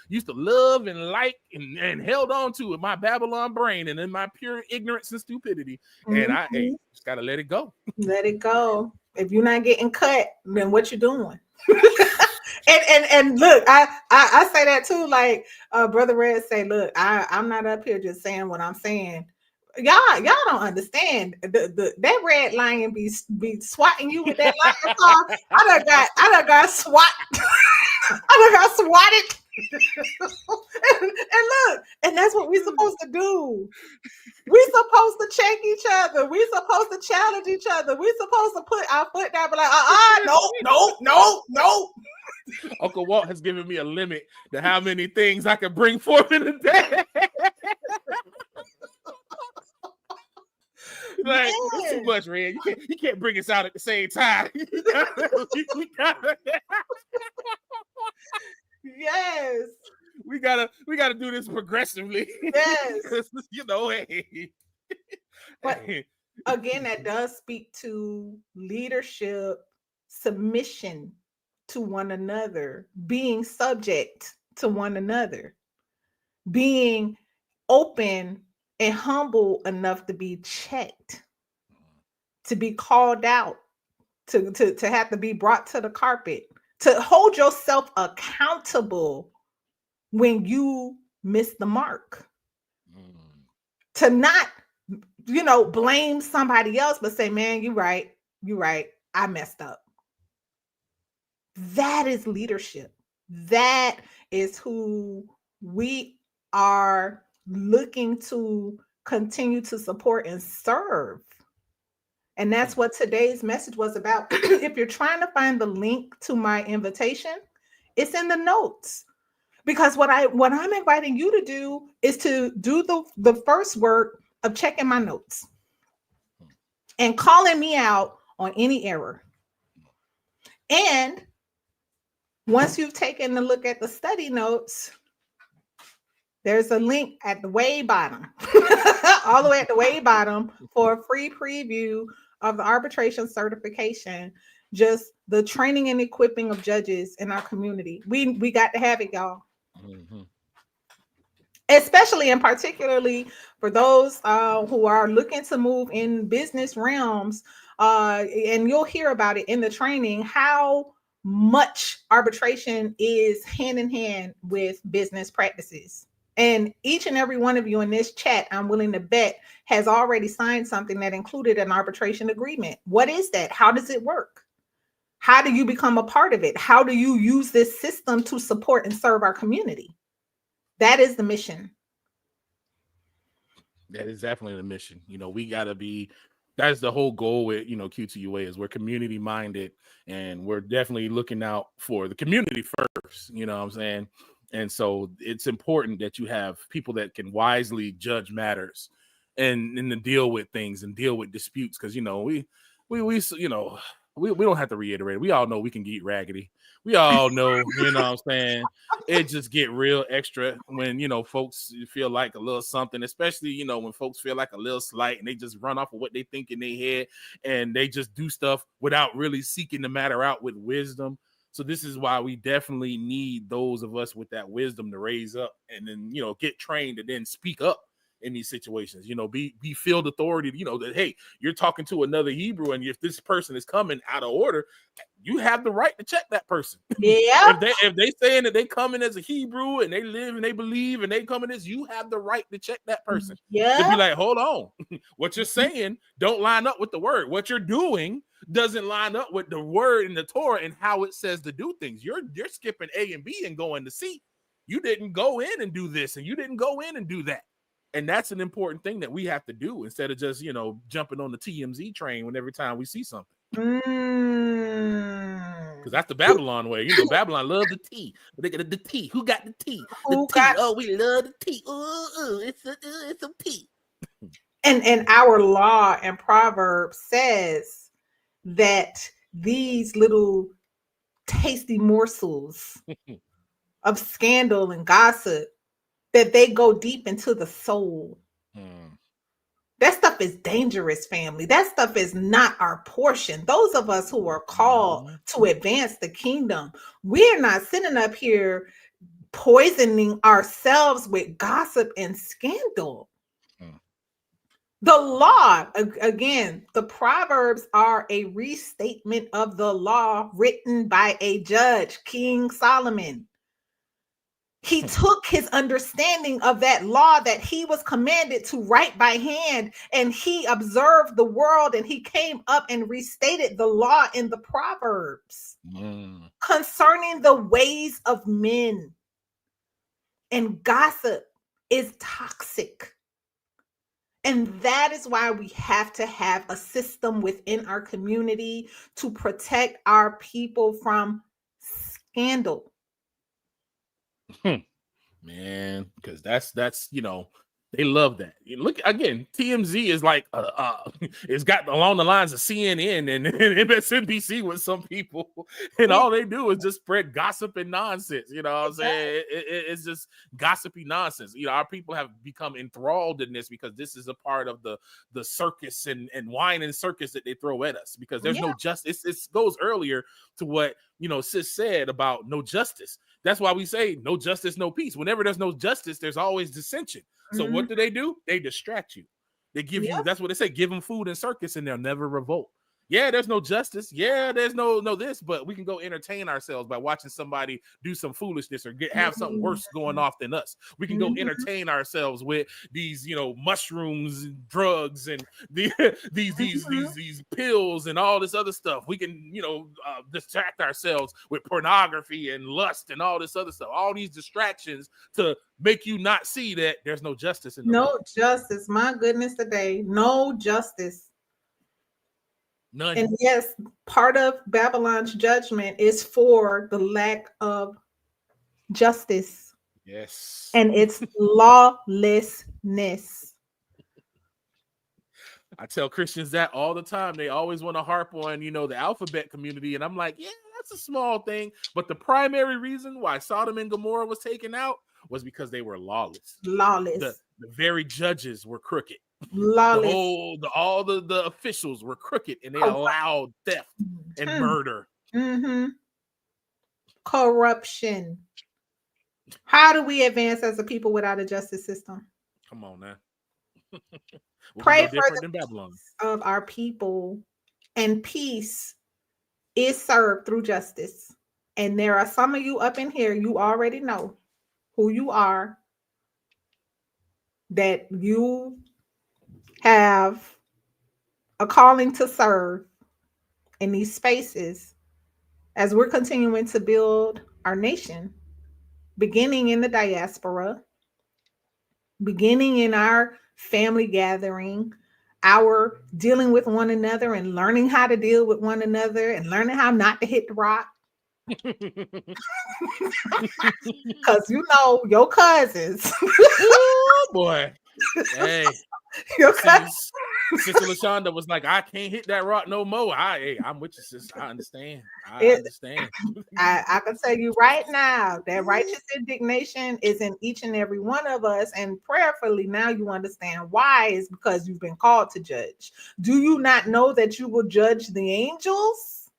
used to love and like and held on to in my Babylon brain and in my pure ignorance and stupidity. And I just got to let it go. Let it go. If you're not getting cut, then what you doing? and look, I say that too. Like Brother Red say, look, I'm not up here just saying what I'm saying. Y'all don't understand. That red lion be swatting you with that lion claw. I done got swat. I done got swatted. and look, and that's what we're supposed to do. We're supposed to check each other. We're supposed to challenge each other. We're supposed to put our foot down, but like, no. Uncle Walt has given me a limit to how many things I can bring forth in a day. Like, it's too much, Red. You can't bring us out at the same time. Yes. We gotta do this progressively. Yes. You know, hey. But again, that does speak to leadership, submission to one another, being subject to one another, being open and humble enough to be checked, to be called out, to have to be brought to the carpet, to hold yourself accountable when you miss the mark, to not, you know, blame somebody else, but say, man, you're right, I messed up. That is leadership. That is who we are looking to continue to support and serve. And that's what today's message was about. If you're trying to find the link to my invitation, it's in the notes. Because what I'm inviting you to do is to do the first work of checking my notes and calling me out on any error. And once you've taken a look at the study notes, there's a link at the way bottom, all the way at the way bottom, for a free preview of the arbitration certification, just the training and equipping of judges in our community. We got to have it, y'all. Mm-hmm. Especially and particularly for those who are looking to move in business realms, and you'll hear about it in the training, how much arbitration is hand in hand with business practices. And each and every one of you in this chat, I'm willing to bet, has already signed something that included an arbitration agreement. What is that? How does it work? How do you become a part of it? How do you use this system to support and serve our community? That is the mission. That is definitely the mission. We got to be, that's the whole goal with, Q2UA is we're community minded, and we're definitely looking out for the community first, you know what I'm saying? And so it's important that you have people that can wisely judge matters and to deal with things and deal with disputes. Cause we don't have to reiterate it. We all know we can get raggedy. We all know, what I'm saying? It just get real extra when folks feel like a little something, especially when folks feel like a little slight and they just run off of what they think in their head and they just do stuff without really seeking the matter out with wisdom. So this is why we definitely need those of us with that wisdom to raise up and then get trained and then speak up in these situations. Be filled authority, that hey, you're talking to another Hebrew, and if this person is coming out of order, you have the right to check that person. Yeah. if they saying that they coming as a Hebrew and they live and they believe and they coming as, you have the right to check that person. Yeah. To be like, hold on, what you're saying don't line up with the word. What you're doing doesn't line up with the word in the Torah and how it says to do things. You're skipping A and B and going to C. You didn't go in and do this, and you didn't go in and do that. And that's an important thing that we have to do instead of just, jumping on the TMZ train when every time we see something. Because that's the Babylon way. Babylon love the tea. They get the tea. Who got the tea? Oh, we love the tea. It's some tea. And our law and proverb says that these little tasty morsels of scandal and gossip, that they go deep into the soul. That stuff is dangerous, family. That stuff is not our portion. Those of us who are called to advance the kingdom, we're not sitting up here poisoning ourselves with gossip and scandal. The law, again, the Proverbs are a restatement of the law written by a judge, King Solomon. He took his understanding of that law that he was commanded to write by hand, and he observed the world, and he came up and restated the law in the Proverbs concerning the ways of men. And gossip is toxic. And that is why we have to have a system within our community to protect our people from scandal. Man, because that's they love that. Look again, TMZ is like it's got along the lines of CNN and MSNBC with some people, and all they do is just spread gossip and nonsense. You know what I'm saying? It's just gossipy nonsense. Our people have become enthralled in this because this is a part of the circus and wine and circus that they throw at us, because there's no justice. It goes earlier to what sis said about no justice. That's why we say no justice, no peace. Whenever there's no justice, there's always dissension. So what do? They distract you. They give you, that's what they say, give them food and circus and they'll never revolt. Yeah, there's no justice. Yeah, there's no this, but we can go entertain ourselves by watching somebody do some foolishness or have something worse going off than us. We can go entertain ourselves with these, mushrooms and drugs and these pills and all this other stuff. We can, distract ourselves with pornography and lust and all this other stuff. All these distractions to make you not see that there's no justice in the world. Justice. My goodness, today, no justice. None. And yes, part of Babylon's judgment is for the lack of justice. Yes. And it's lawlessness. I tell Christians that all the time. They always want to harp on, the alphabet community. And I'm like, yeah, that's a small thing. But the primary reason why Sodom and Gomorrah was taken out was because they were lawless. Lawless. The very judges were crooked. Lawless. All the officials were crooked, and they allowed theft and murder. Corruption. How do we advance as a people without a justice system? Come on now. Pray for the peace of our people, and peace is served through justice. And there are some of you up in here, you already know who you are. that you have a calling to serve in these spaces as we're continuing to build our nation, beginning in the diaspora, beginning in our family gathering, our dealing with one another and learning how to deal with one another and learning how not to hit the rock. Because your cousins. Oh boy. Hey. Your cousins. Sister LaShonda was like, I can't hit that rock no more. I'm with you, sis. I understand. I It, understand. I can tell you right now that righteous indignation is in each and every one of us. And prayerfully, now you understand why is because you've been called to judge. Do you not know that you will judge the angels?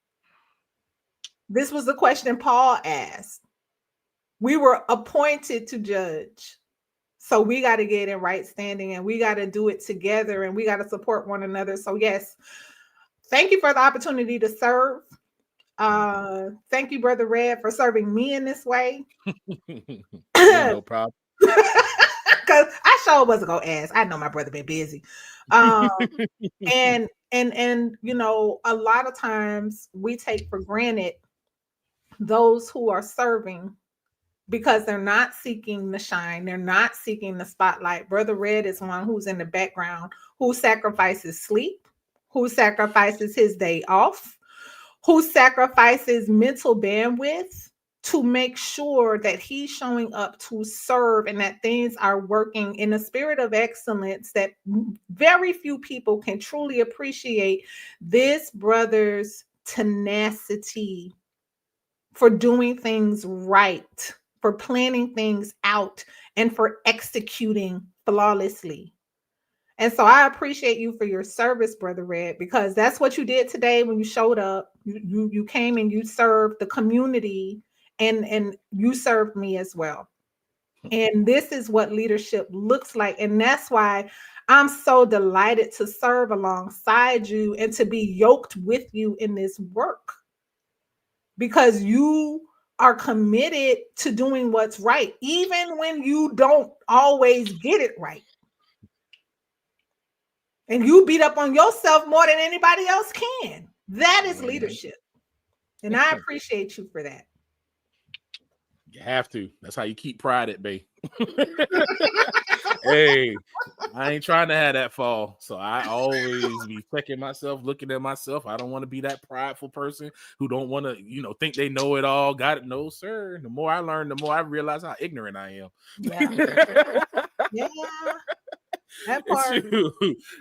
This was the question Paul asked. We were appointed to judge. So we got to get in right standing and we got to do it together and we got to support one another. So yes, thank you for the opportunity to serve. Thank you, Brother Red, for serving me in this way. No problem. Because I sure wasn't gonna ask. I know my brother been busy. And a lot of times we take for granted those who are serving because they're not seeking the shine, they're not seeking the spotlight. Brother Red is one who's in the background, who sacrifices sleep, who sacrifices his day off, who sacrifices mental bandwidth to make sure that he's showing up to serve and that things are working in a spirit of excellence that very few people can truly appreciate this brother's tenacity for doing things right, for planning things out, and for executing flawlessly. And so I appreciate you for your service, Brother Red, because that's what you did today when you showed up. You came and you served the community and you served me as well. And this is what leadership looks like. And that's why I'm so delighted to serve alongside you and to be yoked with you in this work. Because you are committed to doing what's right, even when you don't always get it right. And you beat up on yourself more than anybody else can. That is leadership. And I appreciate you for that. You have to. That's how you keep pride at bay. Hey, I ain't trying to have that fall. So I always be checking myself, looking at myself. I don't want to be that prideful person who don't want to, think they know it all. Got it? No, sir. The more I learn, the more I realize how ignorant I am. Yeah. Yeah. That part.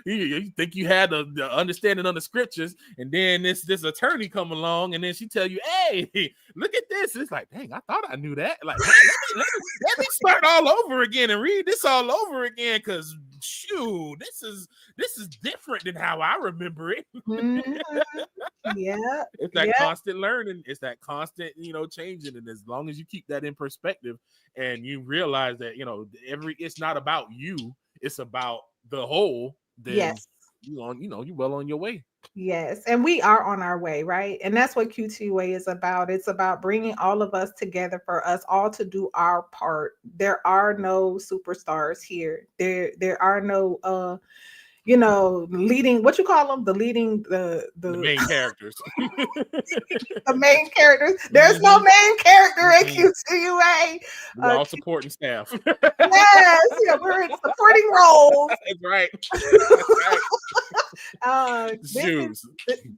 You think you had the understanding of the scriptures, and then this attorney come along, and then she tell you, "Hey, look at this." It's like, dang, I thought I knew that. Like, let me start all over again and read this all over again, because shoot, this is different than how I remember it. Mm-hmm. Yeah, it's that constant learning. It's that constant, changing. And as long as you keep that in perspective, and you realize that it's not about you. It's about the whole, then yes. you're well on your way. Yes, and we are on our way, right? And that's what Q2UA is about. It's about bringing all of us together for us all to do our part. There are no superstars here. There are no leading, what you call them? The leading the main characters. The main characters. There's no main character at Q2UA. We're all supporting staff. Yes, we're in supporting roles. That's right. That's right.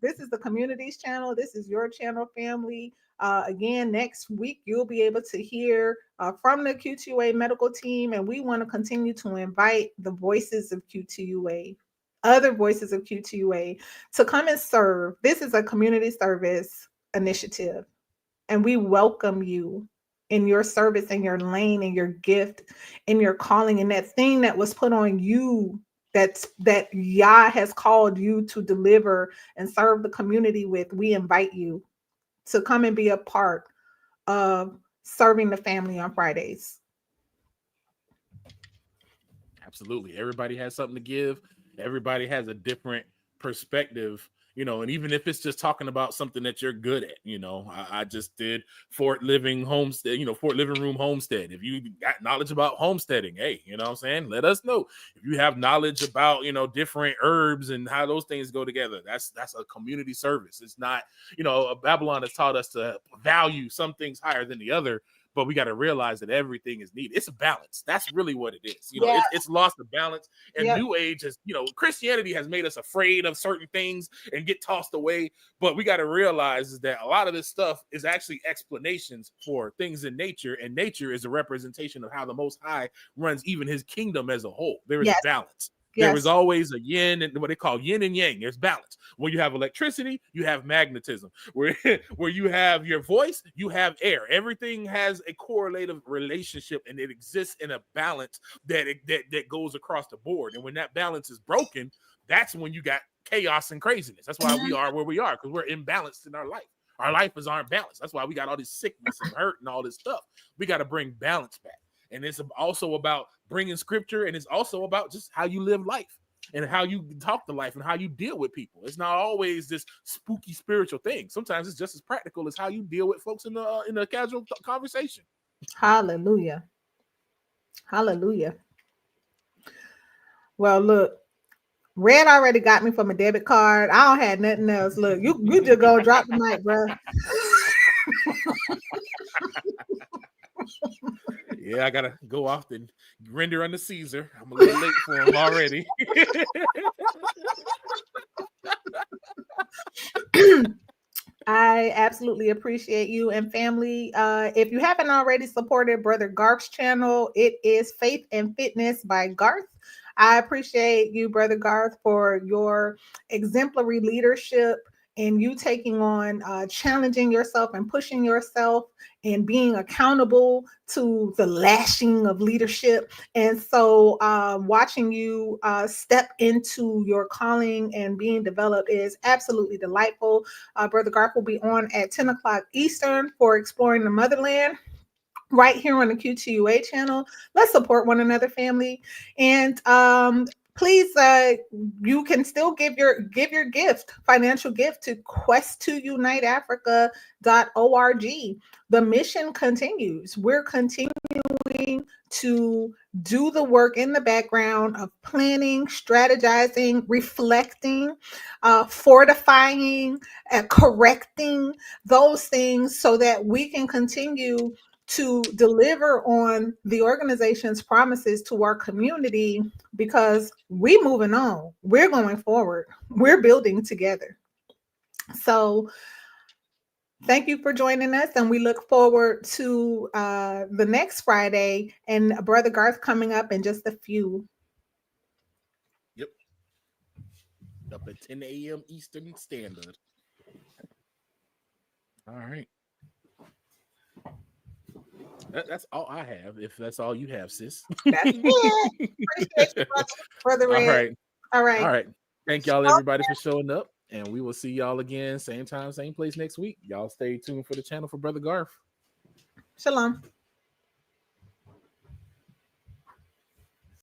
This is the communities channel. This is your channel, family. Again, next week you'll be able to hear from the Q2UA medical team, and we want to continue to invite the voices of Q2UA, other voices of Q2UA, to come and serve. This is a community service initiative, and we welcome you in your service and your lane and your gift and your calling and that thing that was put on you that Yah has called you to deliver and serve the community with. We invite you to come and be a part of serving the family on Fridays. Absolutely. Everybody has something to give. Everybody has a different perspective And even if it's just talking about something that you're good at, I just did Fort Living Homestead, Fort Living Room Homestead. If you got knowledge about homesteading, hey, you know what I'm saying? Let us know. If you have knowledge about, different herbs and how those things go together, that's a community service. It's not, Babylon has taught us to value some things higher than the other, but we got to realize that everything is needed. It's a balance. That's really what it is. It's lost the balance. And New Age has, Christianity has made us afraid of certain things and get tossed away. But we got to realize is that a lot of this stuff is actually explanations for things in nature. And nature is a representation of how the Most High runs even his kingdom as a whole. There is balance. There is always a yin and what they call yin and yang. There's balance. When you have electricity, you have magnetism. Where you have your voice, you have air. Everything has a correlative relationship, and it exists in a balance that goes across the board. And when that balance is broken, that's when you got chaos and craziness. That's why we are where we are, because we're imbalanced in our life. Our life is aren't balanced. That's why we got all this sickness and hurt and all this stuff. We got to bring balance back. And it's also about bringing scripture, and it's also about just how you live life and how you talk to life and how you deal with people. It's not always this spooky spiritual thing. Sometimes it's just as practical as how you deal with folks in a casual conversation. Hallelujah. Hallelujah. Well, look, Red already got me from a debit card. I don't have nothing else. Look, you just go drop the mic, bro. Yeah, I gotta go off and render under Caesar. I'm a little late for him already. I absolutely appreciate you and family. If you haven't already supported Brother Garth's channel, it is Faith and Fitness by Garth. I appreciate you, Brother Garth, for your exemplary leadership and you taking on challenging yourself and pushing yourself and being accountable to the lashing of leadership. And so watching you step into your calling and being developed is absolutely delightful. Brother Garth will be on at 10 o'clock Eastern for Exploring the Motherland, right here on the Q2UA channel. Let's support one another, family. And please, you can still give your gift, financial gift, to quest2uniteafrica.org. The mission continues. We're continuing to do the work in the background of planning, strategizing, reflecting, fortifying, correcting those things so that we can continue to deliver on the organization's promises to our community, because we're moving on. We're going forward. We're building together. So thank you for joining us, and we look forward to the next Friday and Brother Garth coming up in just a few. Yep. Up at 10 a.m. Eastern Standard. All right. That's all I have. If that's all you have, sis. That's it. Appreciate you, brother Red. All right. Thank y'all, everybody, for showing up. And we will see y'all again, same time, same place next week. Y'all stay tuned for the channel for Brother Garth. Shalom.